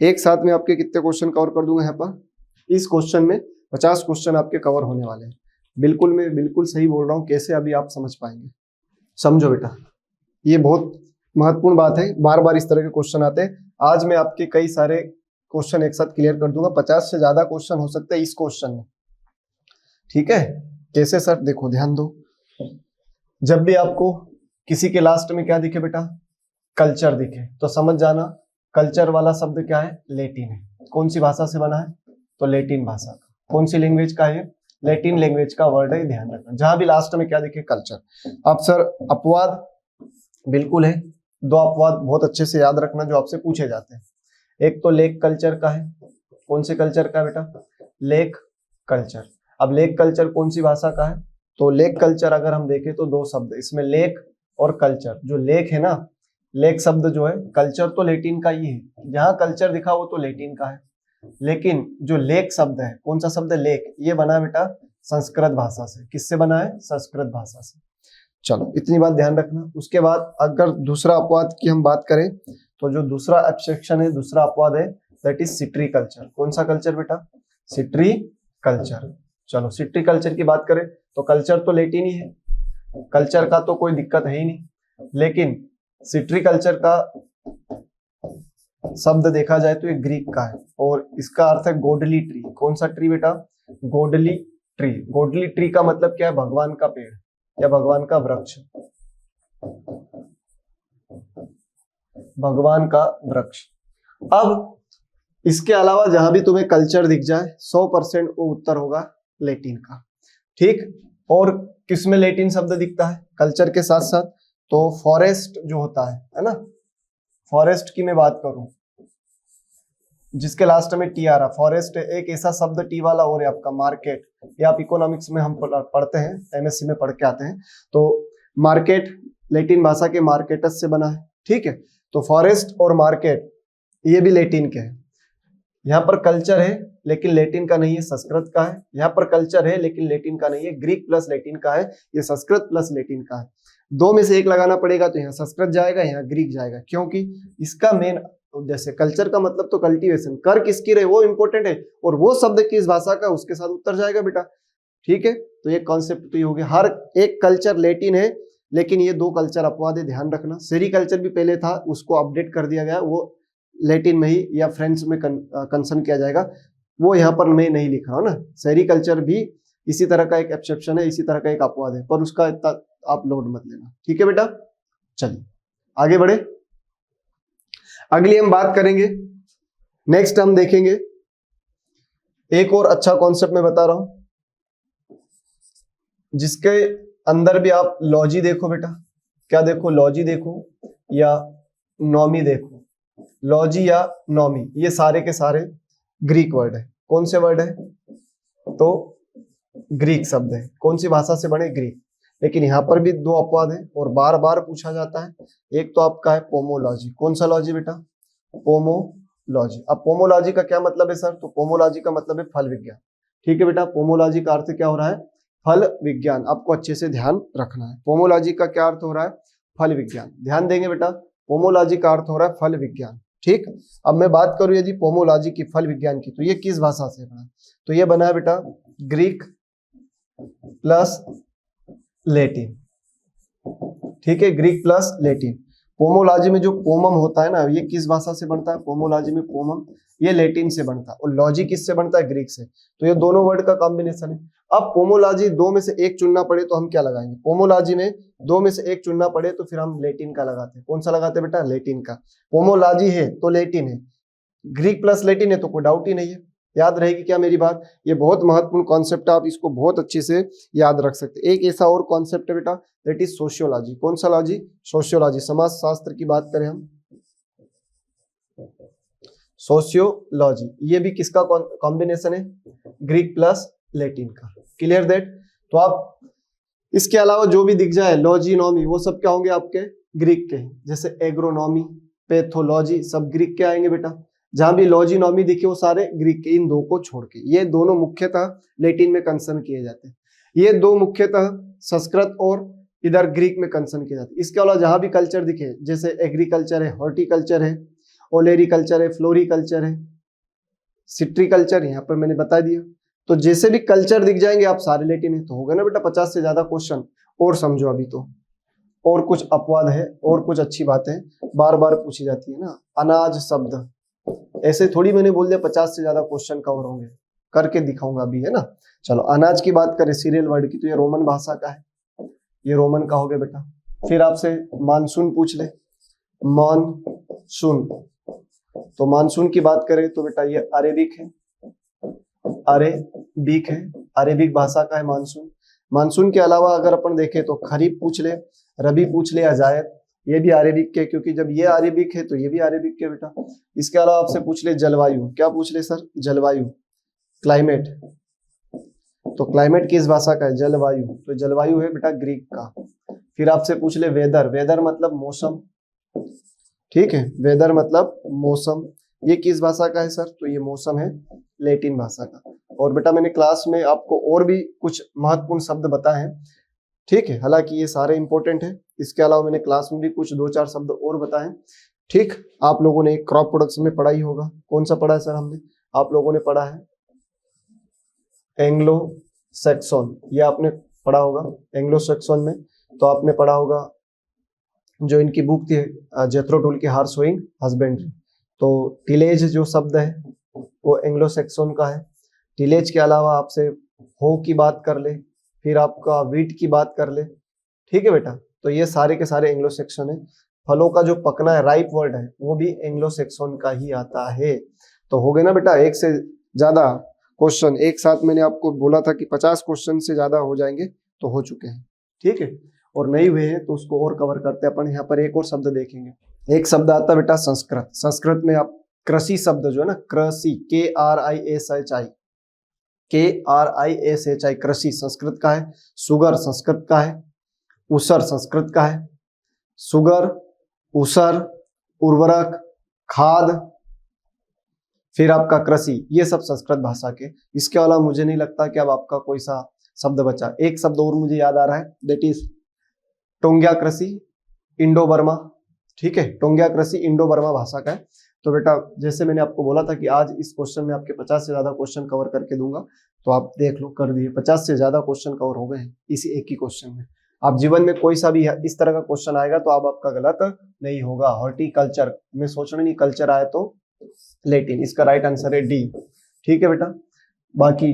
एक साथ में आपके कितने क्वेश्चन कवर कर दूंगा यहाँ पर, इस क्वेश्चन में 50 क्वेश्चन आपके कवर होने वाले हैं। बिल्कुल मैं बिल्कुल सही बोल रहा हूँ, कैसे अभी आप समझ पाएंगे, समझो बेटा, ये बहुत महत्वपूर्ण बात है। बार बार इस तरह के क्वेश्चन आते हैं, आज मैं आपके कई सारे क्वेश्चन एक साथ क्लियर कर दूंगा। 50 से ज्यादा क्वेश्चन हो सकते हैं इस क्वेश्चन में। ठीक है, कैसे सर, देखो ध्यान दो, जब भी आपको किसी के लास्ट में क्या दिखे बेटा, कल्चर दिखे, तो समझ जाना कल्चर वाला शब्द क्या है, लेटिन है। कौन सी भाषा से बना है, तो लेटिन भाषा का। कौन सी लैंग्वेज का है, लेटिन लैंग्वेज का वर्ड है, ध्यान रखना। जहां भी लास्ट में क्या दिखे, कल्चर। अब सर अपवाद बिल्कुल है, दो अपवाद बहुत अच्छे से याद रखना जो आपसे पूछे जाते हैं। एक तो लेक कल्चर का है, कौन से कल्चर का बेटा, लेक कल्चर। अब लेक कल्चर कौन सी भाषा का है, तो लेक कल्चर अगर हम देखें तो दो शब्द इसमें, लेक और कल्चर। जो लेक है ना, लेक शब्द जो है, कल्चर तो लेटिन का ही है, जहां कल्चर दिखा वो तो लेटिन का है, लेकिन जो लेक शब्द है, कौन सा शब्द है, लेक, ये बना है बेटा संस्कृत भाषा से। किससे बना है, संस्कृत भाषा से। चलो इतनी बात ध्यान रखना। उसके बाद अगर दूसरा अपवाद की हम बात करें, तो जो दूसरा एब्स्ट्रैक्शन है, दूसरा अपवाद है, दैट इज सिट्री कल्चर। कौन सा कल्चर बेटा, सिट्री कल्चर। चलो सिट्री कल्चर की बात करें तो कल्चर तो लेटिन ही है, कल्चर का तो कोई दिक्कत है ही नहीं, लेकिन सिट्री कल्चर का शब्द देखा जाए तो ये ग्रीक का है, और इसका अर्थ है गोडली ट्री। कौन सा ट्री बेटा, गोडली ट्री। गोडली ट्री का मतलब क्या है, भगवान का पेड़ या भगवान का वृक्ष, भगवान का वृक्ष। अब इसके अलावा जहां भी तुम्हें कल्चर दिख जाए 100% वो उत्तर होगा लेटिन का। ठीक, और किसमें लेटिन शब्द दिखता है कल्चर के साथ साथ, तो फॉरेस्ट जो होता है ना, फॉरेस्ट की मैं बात करूं जिसके लास्ट में टी आ रहा, फॉरेस्ट एक ऐसा शब्द टी वाला, और आपका मार्केट, ये आप इकोनॉमिक्स में हम पढ़ते हैं, MSc में पढ़ के आते हैं। तो मार्केट लेटिन भाषा के मार्केटस से बना है। ठीक है, तो फॉरेस्ट और मार्केट ये भी लेटिन के हैं। यहाँ पर कल्चर है लेकिन लेटिन का नहीं है, संस्कृत का है। यहाँ पर कल्चर है लेकिन लेटिन का नहीं है, ग्रीक प्लस लेटिन का है, ये संस्कृत प्लस लेटिन का है। दो में से एक लगाना पड़ेगा, तो यहाँ संस्कृत जाएगा, यहाँ ग्रीक जाएगा, क्योंकि इसका मेन उद्देश्य, कल्चर का मतलब तो कल्टीवेशन, कर किसकी रहे वो इंपॉर्टेंट है, और वो शब्द किस भाषा का, उसके साथ उत्तर जाएगा बेटा। ठीक है, तो ये कॉन्सेप्ट तो ये हो गया। हर एक कल्चर लेटिन है, लेकिन ये दो कल्चर अपवाद है, ध्यान रखना। सेरीकल्चर भी पहले था, उसको अपडेट कर दिया गया, वो लेटिन में ही या फ्रेंच में कंसर्न किया जाएगा, वो यहाँ पर मैं नहीं लिख रहा हूँ ना। सेरीकल्चर भी इसी तरह का एक एक्सेप्शन है, इसी तरह का एक अपवाद है, पर उसका इतना आप लोड मत लेना। ठीक है बेटा, चलिए आगे बढ़े। अगली हम बात करेंगे, नेक्स्ट हम देखेंगे एक और अच्छा कॉन्सेप्ट मैं बता रहा हूं, जिसके अंदर भी आप लॉजी देखो बेटा। क्या देखो, लॉजी देखो या नॉमी देखो। लॉजी या नॉमी ये सारे के सारे ग्रीक वर्ड है। कौन से वर्ड है, तो ग्रीक शब्द है। कौन सी भाषा से बने, ग्रीक। लेकिन यहाँ पर भी दो अपवाद है और बार बार पूछा जाता है। एक तो आपका है पोमोलॉजी। कौन सा लॉजी बेटा, पोमो सोशियोलॉजी। अब पोमोलॉजी का क्या मतलब है सर? तो पोमोलॉजी का मतलब है फल विज्ञान। ठीक है बेटा, पोमोलॉजी का अर्थ क्या हो रहा है? फल विज्ञान। आपको अच्छे से ध्यान रखना है। पोमोलॉजी का क्या अर्थ हो रहा है? फल विज्ञान। ध्यान देंगे बेटा, पोमोलॉजी का अर्थ हो रहा है फल विज्ञान। ठीक, अब मैं बात करूं यदि पोमोलॉजी की, फल विज्ञान की, तो ये किस भाषा से बना? तो ये बना है बेटा ग्रीक प्लस लैटिन। ठीक है, ग्रीक प्लस लैटिन। पोमोलॉजी में जो पोमम होता है ना, ये किस भाषा से बनता है? पोमोलॉजी में पोमम ये लैटिन से बनता है, और लॉजी किससे बनता है? ग्रीक से। तो ये दोनों वर्ड का कॉम्बिनेशन है। अब पोमोलॉजी दो में से एक चुनना पड़े तो हम क्या लगाएंगे? पोमोलॉजी में दो में से एक चुनना पड़े तो फिर हम लैटिन का लगाते हैं। कौन सा लगाते हैं बेटा? लैटिन का। पोमोलॉजी है तो लैटिन है, ग्रीक प्लस लैटिन है तो कोई डाउट ही नहीं है। याद रहेगी क्या मेरी बात? ये बहुत महत्वपूर्ण कॉन्सेप्ट है, आप इसको बहुत अच्छे से याद रख सकते हैं। एक ऐसा और कॉन्सेप्ट है बेटा, दैट इज सोशियोलॉजी। कौन सा लॉजी? सोशियोलॉजी। समाज शास्त्र की बात करें हम, सोशियोलॉजी, ये भी किसका कॉम्बिनेशन है? ग्रीक प्लस लैटिन का। Clear that? तो आप इसके अलावा जो भी दिख जाए, लॉजिनॉमी, वो सब क्या होंगे आपके? ग्रीक के। जैसे एग्रोनॉमी, पैथोलॉजी, सब ग्रीक के आएंगे बेटा। जहां भी लॉजिनॉमी दिखे वो सारे ग्रीक के, इन दो को छोड़ के। ये दोनों मुख्यतः लैटिन में कंसर्न किए जाते हैं। ये दो मुख्यतः संस्कृत और इधर ग्रीक में कंसर्न किए जाते हैं। इसके अलावा जहां भी कल्चर दिखे, जैसे एग्रीकल्चर है, हॉर्टिकल्चर है, ओलेरिकल्चर है, फ्लोरिकल्चर है, सिट्रीकल्चर, यहाँ पर मैंने बता दिया। तो जैसे भी कल्चर दिख जाएंगे आप सारे लैटिन है। तो होगा ना बेटा 50 से ज्यादा क्वेश्चन। और समझो अभी तो और कुछ अपवाद है और कुछ अच्छी बातें बार बार पूछी जाती है ना। अनाज शब्द, ऐसे थोड़ी मैंने बोल दिया 50 से ज्यादा क्वेश्चन कवर होंगे, करके दिखाऊंगा अभी, है ना। चलो अनाज की बात करें, सीरियल वर्ड की, तो ये रोमन भाषा का है, ये रोमन का हो गया बेटा। फिर आपसे मानसून पूछ ले, मानसून, तो मानसून की बात करें तो बेटा ये अरेबिक है, अरेबिक है, अरेबिक भाषा का है मानसून। मानसून के अलावा अगर अपन देखें तो खरीफ पूछ ले, रबी पूछ ले या जायद, ये भी अरेबिक के, क्योंकि जब ये अरेबिक है तो ये भी अरेबिक के बेटा। इसके अलावा आपसे पूछ ले जलवायु, क्या पूछ ले सर? जलवायु, क्लाइमेट, तो क्लाइमेट किस भाषा का है? जलवायु, तो जलवायु है बेटा ग्रीक का। फिर आपसे पूछ ले वेदर, वेदर मतलब मौसम, ठीक है, वेदर मतलब मौसम, ये किस भाषा का है सर? तो ये मौसम है लैटिन भाषा का। और बेटा मैंने क्लास में आपको और भी कुछ महत्वपूर्ण शब्द बताए हैं, ठीक है, हालांकि ये सारे इंपॉर्टेंट है। इसके अलावा मैंने क्लास में भी कुछ 2-4 शब्द और बताए, ठीक। आप लोगों ने क्रॉप प्रोडक्शन में पढ़ा ही होगा। कौन सा पढ़ा है सर हमने? आप लोगों ने पढ़ा है एंग्लो सैक्सन, ये आपने पढ़ा होगा एंग्लो सैक्सन में। तो आपने पढ़ा होगा जो इनकी बुक थी जेथरो टूल की हार्स सोइंग हस्बेंड्री, तो टिलेज जो शब्द है वो एंग्लो सैक्सन का है। टिलेज के अलावा आपसे हो की बात कर ले, फिर आपका वीट की बात कर ले, ठीक है बेटा। तो ये सारे के सारे एंग्लो सैक्सन है। फलों का जो पकना है, राइप वर्ड है, वो भी एंग्लो सैक्सन का ही आता है। तो हो गए ना बेटा एक से ज्यादा क्वेश्चन एक साथ। मैंने आपको बोला था कि 50 क्वेश्चन से ज्यादा हो जाएंगे, तो हो चुके हैं, ठीक है। और नहीं हुए हैं तो उसको और कवर करते हैं अपन। यहाँ पर एक और शब्द देखेंगे, एक शब्द आता बेटा संस्कृत। संस्कृत में आप कृषि शब्द जो है ना, कृषि, KRISHI, KRISHI, कृषि संस्कृत का है। सुगर संस्कृत का है। उसर संस्कृत का है। सुगर, उसर, उर्वरक, खाद, फिर आपका कृषि, ये सब संस्कृत भाषा के। इसके अलावा मुझे नहीं लगता कि अब आपका कोई सा शब्द बचा। एक शब्द और मुझे याद आ रहा है, दैट इज टोंग्या कृषि, इंडो बर्मा, ठीक है, टोंग्या कृषि इंडो बर्मा भाषा का है। तो बेटा जैसे मैंने आपको बोला था कि आज इस क्वेश्चन में आपके 50 से ज्यादा क्वेश्चन कवर करके दूंगा, तो आप देख लो कर दिए, 50 से ज्यादा क्वेश्चन कवर हो गए हैं इसी एक ही क्वेश्चन में। आप जीवन में कोई सा भी इस तरह का क्वेश्चन आएगा तो अब आपका गलत नहीं होगा। हॉर्टिकल्चर में सोचना नहीं, कल्चर आए तो लैटिन, इसका राइट आंसर है डी, ठीक है बेटा। बाकी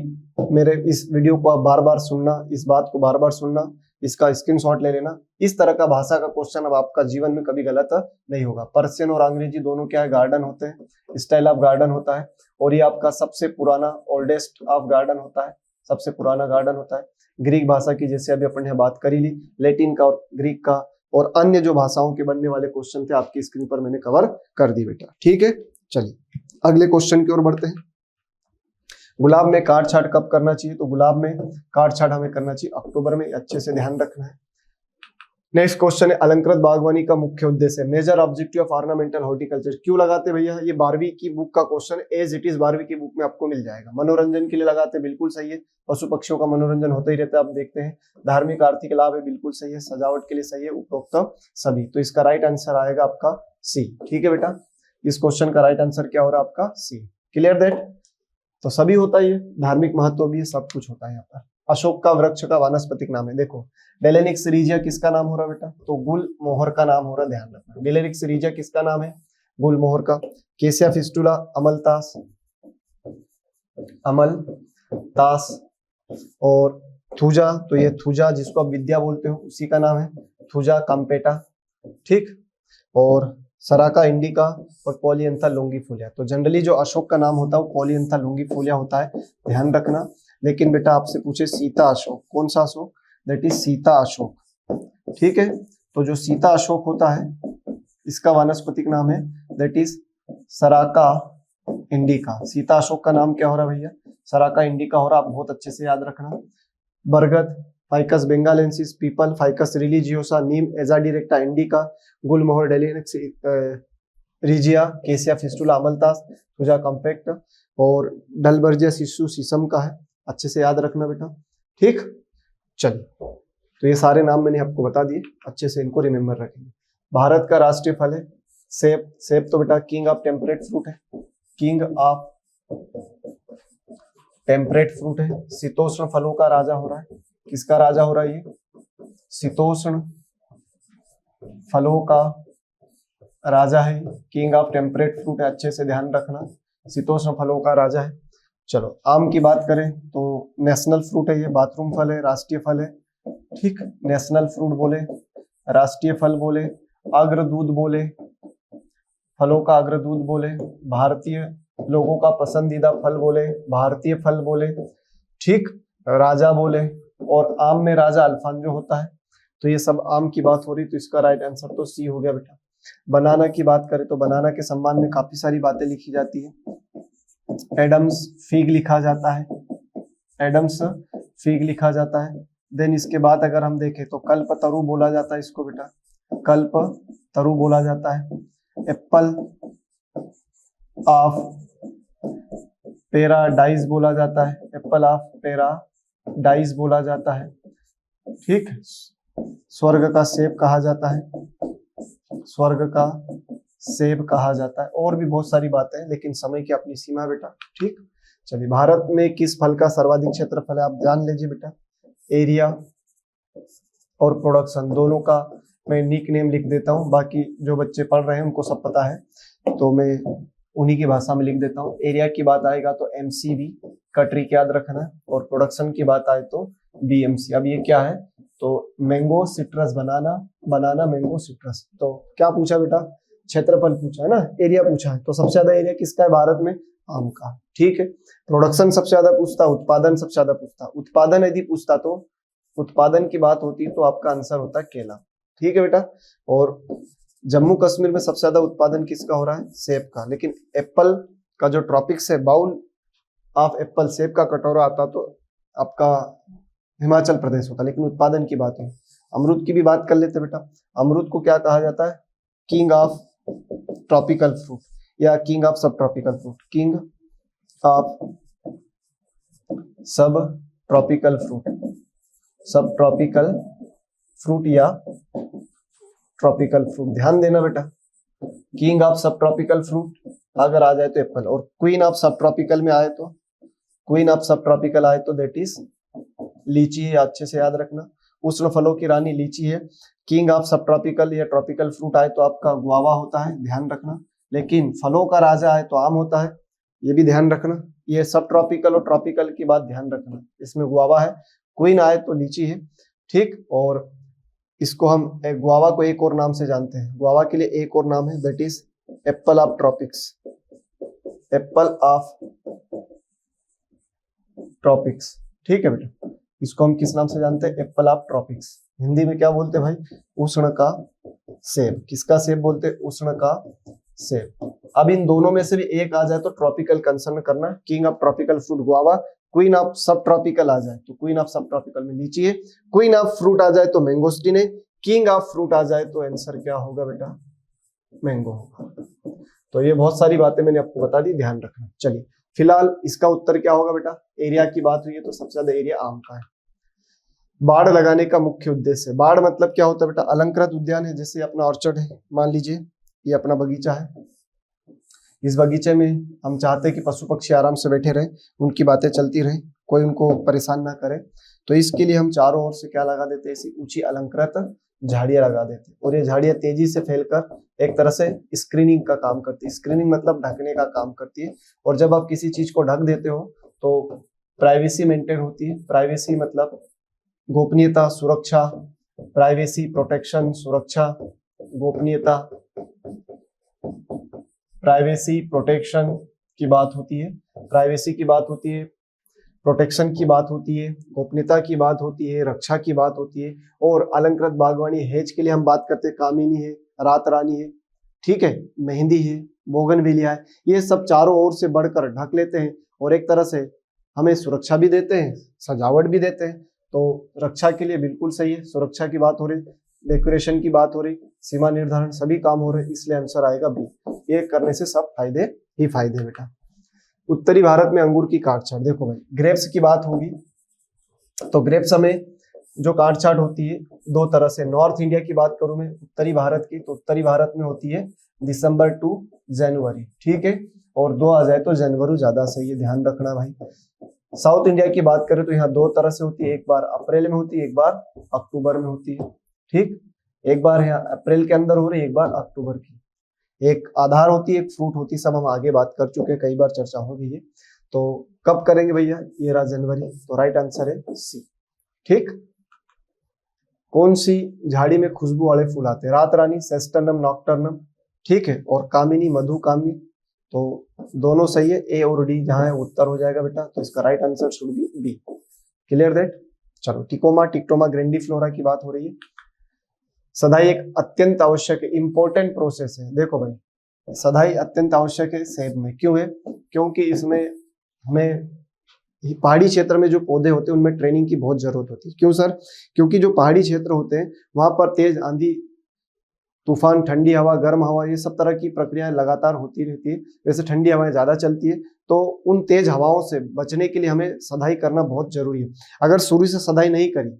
मेरे इस वीडियो को आप बार बार सुनना, इस बात को बार बार सुनना, इसका स्क्रीनशॉट ले लेना। इस तरह का भाषा का क्वेश्चन अब आपका जीवन में कभी गलत नहीं होगा। पर्शियन और अंग्रेजी दोनों क्या है? गार्डन होते हैं, स्टाइल ऑफ गार्डन होता है, और ये आपका सबसे पुराना ओल्डेस्ट ऑफ गार्डन होता है, सबसे पुराना गार्डन होता है। ग्रीक भाषा की जैसे अभी अपन ने बात करी ली, लैटिन का और ग्रीक का और अन्य जो भाषाओं के बनने वाले क्वेश्चन थे आपकी स्क्रीन पर मैंने कवर कर दी बेटा, ठीक है। चलिए अगले क्वेश्चन की ओर बढ़ते हैं। गुलाब में काट छाट कब करना चाहिए? तो गुलाब में काट छाट हमें करना चाहिए अक्टूबर में, अच्छे से ध्यान रखना है। नेक्स्ट क्वेश्चन है अलंकृत बागवानी का मुख्य उद्देश्य। Major objective of ornamental horticulture. क्यों लगाते भैया? ये 12वीं की बुक का क्वेश्चन एज इट इज 12वीं की बुक में आपको मिल जाएगा। मनोरंजन के लिए लगाते, बिल्कुल सही है। पशु पक्षियों का मनोरंजन होता ही रहता है, आप देखते हैं। धार्मिक आर्थिक लाभ है, बिल्कुल सही है। सजावट के लिए सही है, उपरोक्त सभी। तो इसका राइट आंसर आएगा आपका सी। ठीक है बेटा, इस क्वेश्चन का राइट आंसर क्या हो रहा है आपका? सी। Clear that? तो सभी होता ही है, धार्मिक महत्व भी है, सब कुछ होता है यहाँ पर। अशोक का वृक्ष का वानस्पतिक नाम है, देखो डेलेनिक्स रिजिया किसका नाम हो रहा है बेटा? तो गुलमोहर का नाम हो रहा है, ध्यान रखना। डेलेनिक्स रिजिया किसका नाम है? गुलमोहर का। केसिया फिस्टुला अमलतास, अमलतास। और थूजा, तो ये थूजा जिसको आप विद्या बोलते हो उसी का नाम है, थूजा काम्पेटा। ठीक। और सराका इंडिका और पॉलियंथा लॉन्गिफोलिया। तो जनरली जो अशोक का नाम होता है वो पॉलियंथा लॉन्गिफोलिया होता है, ध्यान रखना। लेकिन बेटा आपसे पूछे सीता अशोक, कौन सा अशोक? That is Sita Ashok. ठीक है, तो जो सीता अशोक होता है इसका वानस्पतिक नाम है that is Saraca indica. Sita Ashok का नाम क्या हो रहा है भैया? सराका इंडिका हो रहा, आप बहुत अच्छे से याद रखना। बरगद, फाइकस बेंगालेंसिस, पीपल, फाइकस रिलीजियोसा, नीम, एजा डायरेक्टा इंडिका, गुलमोहर डेलेनिक्स रिजिया, केसिया फिस्टुला अमलतास, थूजा कॉम्पैक्ट और डलबर्जिया शिशु शीशम का है। अच्छे से याद रखना बेटा। ठीक, चलिए, तो ये सारे नाम मैंने आपको बता दिए, अच्छे से इनको रिमेम्बर रखेंगे। भारत का राष्ट्रीय फल है सेब। सेब तो बेटा किंग ऑफ टेम्परेट फ्रूट है, किंग ऑफ टेम्परेट फ्रूट है। शीतोष्ण फलों का राजा हो रहा है, किसका राजा हो रहा है? ये शीतोष्ण फलों का राजा है, किंग ऑफ टेम्परेट फ्रूट है, अच्छे से ध्यान रखना, शीतोष्ण फलों का राजा है। चलो, आम की बात करें तो नेशनल फ्रूट है, ये बाथरूम फल है, राष्ट्रीय फल है। ठीक, नेशनल फ्रूट बोले, राष्ट्रीय फल बोले, अग्रदूत बोले, फलों का अग्रदूत बोले, भारतीय लोगों का पसंदीदा फल बोले, भारतीय फल बोले। ठीक, राजा बोले, और आम में राजा अल्फांजो होता है। तो ये सब आम की बात हो रही, तो इसका राइट आंसर तो सी हो गया बेटा। बनाना की बात करें तो बनाना के सम्मान में काफी सारी बातें लिखी जाती है। एडम्स फिग लिखा जाता है, एडम्स फिग लिखा जाता है। देन इसके बाद अगर हम देखें तो कल्पतरु बोला जाता है इसको बेटा, कल्पतरु बोला जाता है। एप्पल ऑफ पैराडाइज बोला जाता है, एप्पल ऑफ पैराडाइज बोला जाता है। ठीक, स्वर्ग का सेब कहा जाता है, स्वर्ग का सेब कहा जाता है। और भी बहुत सारी बातें हैं, लेकिन समय की अपनी सीमा है बेटा। ठीक, चलिए, भारत में किस फल का सर्वाधिक क्षेत्रफल है आप जान लीजिए बेटा। एरिया और प्रोडक्शन दोनों का मैं निक नेम लिख देता हूँ, बाकी जो बच्चे पढ़ रहे हैं उनको सब पता है, तो मैं उन्हीं की भाषा में लिख देता हूँ। एरिया की बात आएगा तो MCV का ट्रिक याद रखना, और प्रोडक्शन की बात आए तो BMC। अब ये क्या है? तो मैंगो सिट्रस, बनाना, बनाना मैंगो सिट्रस। तो क्या पूछा बेटा? क्षेत्रफल पूछा है ना, एरिया पूछा है। तो सबसे ज्यादा एरिया किसका है भारत में? आम का। ठीक है, प्रोडक्शन सबसे ज्यादा पूछता, उत्पादन सबसे ज्यादा पूछता। उत्पादन यदि पूछता तो उत्पादन की बात होती तो आपका आंसर होता केला। ठीक है बेटा, और जम्मू कश्मीर में सबसे ज्यादा उत्पादन किसका हो रहा है? सेब का। लेकिन एप्पल का जो ट्रॉपिक्स है, बाउल ऑफ एप्पल, सेब का कटोरा आता तो आपका हिमाचल प्रदेश होता। लेकिन उत्पादन की बात है। अमरूद की भी बात कर लेते बेटा। अमरूद को क्या कहा जाता है? किंग ऑफ ट्रॉपिकल फ्रूट या king of sub tropical fruit, king of sub tropical fruit, सब ट्रॉपिकल फ्रूट या ट्रॉपिकल फ्रूट। ध्यान देना बेटा, king of sub tropical fruit अगर आ जाए तो एप्पल, और क्वीन ऑफ सब ट्रॉपिकल में आए तो, क्वीन ऑफ सब ट्रॉपिकल आए तो दैट इज लीची है, अच्छे से याद रखना। उष्ण फलों की रानी लीची है। किंग ऑफ सब ट्रॉपिकल या ट्रॉपिकल फ्रूट आए तो आपका गुआवा होता है, ध्यान रखना। लेकिन फलों का राजा आए तो आम होता है, ये भी ध्यान रखना। ये सब ट्रॉपिकल और ट्रॉपिकल की बात ध्यान रखना, इसमें गुआवा है। क्वीन आए तो लीची है। ठीक, और इसको हम गुआवा को एक और नाम से जानते हैं, गुआवा के लिए एक और नाम है that is Apple of tropics, Apple of tropics. ठीक है बेटा, इसको हम किस नाम से जानते हैं? Apple of tropics. हिंदी में क्या बोलते हैं भाई? उष्ण का सेब। किसका सेब बोलते हैं? उष्ण का सेब। अब इन दोनों में से भी एक आ जाए तो ट्रॉपिकल कंसर्न करना। King of tropical fruit guava, queen of sub tropical आ जाए तो क्वीन ऑफ सब ट्रॉपिकल में लीची है, क्वीन ऑफ फ्रूट आ जाए तो मैंगोस्टीन है, किंग ऑफ फ्रूट आ जाए तो आंसर क्या होगा बेटा? मैंगो होगा। तो ये बहुत सारी बातें मैंने आपको बता दी, ध्यान रखना। चलिए फिलहाल इसका उत्तर क्या होगा बेटा? एरिया की बात हुई है तो सबसे ज्यादा एरिया आम का है। बाड़ लगाने का मुख्य उद्देश्य, बाड़ मतलब क्या होता है बेटा? अलंकृत उद्यान है, जैसे अपना ऑर्चर्ड है, मान लीजिए ये अपना बगीचा है। इस बगीचे में हम चाहते हैं कि पशु पक्षी आराम से बैठे रहे, उनकी बातें चलती रहे, कोई उनको परेशान ना करे। तो इसके लिए हम चारों ओर से क्या लगा देते हैं? ऐसी ऊंची अलंकृत झाड़ियां लगा देते हैं, और ये झाड़ियां तेजी से फैलकर एक तरह से स्क्रीनिंग का काम करती है। स्क्रीनिंग मतलब ढकने का काम करती है। और जब आप किसी चीज को ढक देते हो तो प्राइवेसी मेंटेन होती है। प्राइवेसी मतलब गोपनीयता, सुरक्षा, प्राइवेसी, प्रोटेक्शन, सुरक्षा, गोपनीयता, प्राइवेसी, प्रोटेक्शन की बात होती है। प्राइवेसी की बात होती है, प्रोटेक्शन की बात होती है, गोपनीयता की बात होती है, रक्षा की बात होती है। और अलंकृत बागवानी, हेज के लिए हम बात करते हैं कामिनी है, रात रानी है, ठीक है, मेहंदी है, बोगनविलिया है। ये सब चारों ओर से बढ़कर ढक लेते हैं और एक तरह से हमें सुरक्षा भी देते हैं, सजावट भी देते हैं। तो रक्षा के लिए बिल्कुल सही है। सुरक्षा की बात हो रही, डेकोरेशन की बात हो रही, सीमा निर्धारण, सभी काम हो रहे, इसलिए आंसर आएगा बी। ये करने से सब फायदे ही फायदे बेटा। उत्तरी भारत में अंगूर की काटछाट, देखो भाई ग्रेप्स की बात होगी तो ग्रेप्स में जो काटछाट होती है दो तरह से। नॉर्थ इंडिया की बात करूं मैं, उत्तरी भारत की, तो उत्तरी भारत में होती है दिसंबर टू जनवरी, ठीक है, और दो आ जाए तो जनवरी ज्यादा सही है, ध्यान रखना भाई। साउथ इंडिया की बात करें तो यहाँ दो तरह से होती है, एक बार अप्रैल में होती है, एक बार अक्टूबर में होती है, ठीक। एक बार यहाँ अप्रैल के अंदर हो रही है, एक बार अक्टूबर की। एक आधार होती है, एक फ्रूट होती है, सब हम आगे बात कर चुके हैं, कई बार चर्चा हो गई है। तो कब करेंगे भैया? ये रहा जनवरी, तो राइट आंसर है सी, ठीक। कौन सी झाड़ी में खुशबू वाले फूल आते हैं? रात रानी, सेस्टर्नम नॉक्टर्नम, ठीक है, और कामिनी, मधुकामिनी। तो दोनों सही है, ए और डी जहां है उत्तर हो जाएगा बेटा। तो इसका right answer should be B. Clear that? चलो टिकोमा, टिक्टोमा, ग्रेंडिफ्लोरा की बात हो रही है। सदाई एक अत्यंत आवश्यक है, इंपॉर्टेंट प्रोसेस है। देखो भाई सदाई अत्यंत आवश्यक है सेब में, क्यों है? क्योंकि इसमें हमें पहाड़ी क्षेत्र में जो पौधे होते हैं उनमें ट्रेनिंग की बहुत जरूरत होती है। क्यों सर? क्योंकि जो पहाड़ी क्षेत्र होते हैं वहां पर तेज आंधी, तूफान, ठंडी हवा, गर्म हवा, ये सब तरह की प्रक्रियाएं लगातार होती रहती है। वैसे ठंडी हवाएं ज्यादा चलती है, तो उन तेज हवाओं से बचने के लिए हमें सदाई करना बहुत जरूरी है। अगर शुरू से सदाई नहीं करी,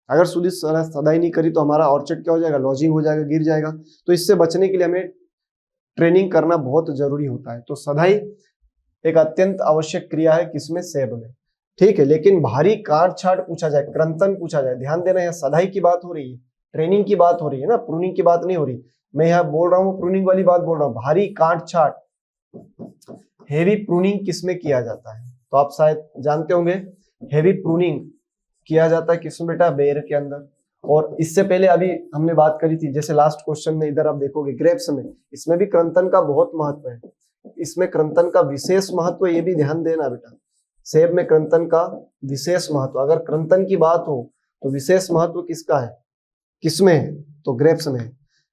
अगर शुरू से सदाई नहीं करी तो हमारा ऑर्चर्ड क्या हो जाएगा? लॉजिंग हो जाएगा, गिर जाएगा। तो इससे बचने के लिए हमें ट्रेनिंग करना बहुत जरूरी होता है। तो सदाई एक अत्यंत आवश्यक क्रिया है, किसमें? सेब में, ठीक है। लेकिन भारी काट छाट पूछा जाए, क्रंथन पूछा जाए, ध्यान देना, यहाँ सदाई की बात हो रही है, ट्रेनिंग की बात हो रही है ना, प्रूनिंग की बात नहीं हो रही। मैं यहाँ बोल रहा हूँ प्रूनिंग वाली बात बोल रहा हूँ। भारी काट छाट, हेवी प्रूनिंग किसमें किया जाता है? तो आप शायद जानते होंगे, हेवी प्रूनिंग किया जाता है किसमें बेटा? बेर के अंदर। और इससे पहले अभी हमने बात करी थी, जैसे लास्ट क्वेश्चन में इधर आप देखोगे ग्रेप्स में, इसमें भी क्रंथन का बहुत महत्व है। इसमें क्रंथन का विशेष महत्व, ये भी ध्यान देना बेटा। सेब में क्रंथन का विशेष महत्व, अगर क्रंथन की बात हो तो विशेष महत्व किसका है? किसमें है? तो ग्रेप्स में।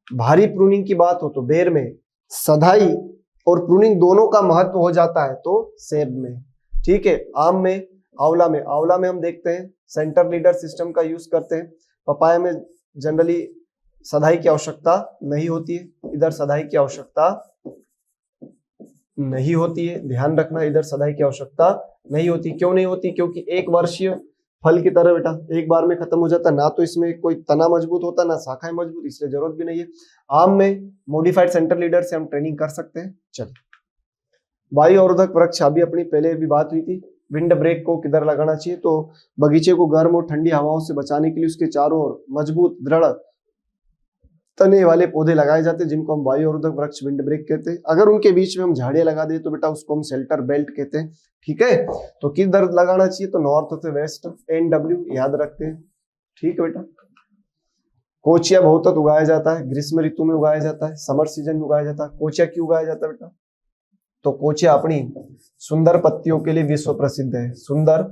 भारी प्रूनिंग की बात हो तो बेर में। सदाई और प्रूनिंग दोनों का महत्व हो जाता है तो सेब में, ठीक है। आम में, आंवला में, आंवला में हम देखते हैं सेंटर लीडर सिस्टम का यूज करते हैं। पपाया में जनरली सदाई की आवश्यकता नहीं होती है, इधर सदाई की आवश्यकता नहीं होती है, ध्यान रखना, इधर सदाई की आवश्यकता नहीं होती। क्यों नहीं होती? क्योंकि एक वर्षीय फल की तरह बेटा एक बार में खत्म हो जाता है, ना तो इसमें कोई तना मजबूत होता, ना शाखाएं मजबूत, इसलिए जरूरत भी नहीं है। आम में मॉडिफाइड सेंटर लीडर से हम ट्रेनिंग कर सकते हैं। चलिए, वायु अवरोधक वृक्ष, अभी अपनी पहले भी बात हुई थी, विंड ब्रेक को किधर लगाना चाहिए? तो बगीचे को गर्म और ठंडी हवाओं से बचाने के लिए उसके चारों ओर मजबूत दृढ़ तने वाले पौधे लगाए जाते हैं, जिनको हम वायु अवरोधक वृक्ष, विंड ब्रेक कहते हैं। अगर उनके बीच में हम झाड़ियां लगा दें तो बेटा उसको हम शेल्टर बेल्ट कहते हैं, ठीक है। तो किधर लगाना चाहिए? तो नॉर्थ से वेस्ट, NW याद रखते हैं, ठीक है बेटा। कोचिया बहुत उगाया जाता है, ग्रीष्म ऋतु में उगाया जाता है, समर सीजन में उगाया जाता है। कोचिया क्यों उगाया जाता है बेटा? तो कोचिया अपनी सुंदर पत्तियों के लिए विश्व प्रसिद्ध है। सुंदर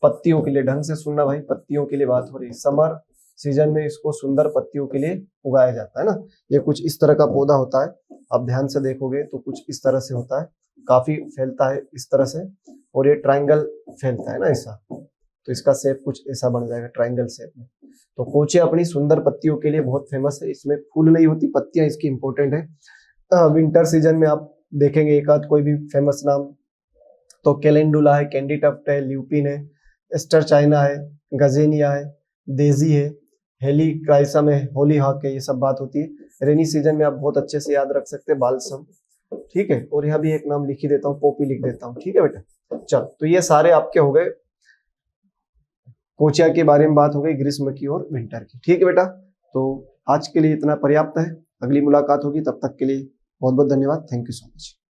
पत्तियों के लिए, ढंग से सुनना भाई, पत्तियों के लिए बात हो रही है। समर सीजन में इसको सुंदर पत्तियों के लिए उगाया जाता है ना। ये कुछ इस तरह का पौधा होता है, आप ध्यान से देखोगे तो कुछ इस तरह से होता है, काफी फैलता है इस तरह से, और ये ट्रायंगल फैलता है ना ऐसा, तो इसका शेप कुछ ऐसा बन जाएगा ट्रायंगल शेप में। तो कोचिया अपनी सुंदर पत्तियों के लिए बहुत फेमस है। इसमें फूल नहीं होती, पत्तियां इसकी इंपॉर्टेंट है। विंटर सीजन में आप देखेंगे एक आध कोई भी फेमस नाम, तो कैलेंडुला है, कैंडी टफ्ट है, ल्यूपिन है, एस्टर चाइना है, गजेनिया है, डेजी है, हेली क्राइसम है, होली हॉक है, ये सब बात होती है। रेनी सीजन में आप बहुत अच्छे से याद रख सकते हैं बालसम, ठीक है। और यहाँ भी एक नाम लिख ही देता हूँ, पोपी लिख देता हूँ, ठीक है बेटा। चल, तो ये सारे आपके हो गए, कोचिया के बारे में बात हो गई, ग्रीष्म की और विंटर की, ठीक है बेटा। तो आज के लिए इतना पर्याप्त है, अगली मुलाकात होगी, तब तक के लिए बहुत बहुत धन्यवाद। Thank you so much.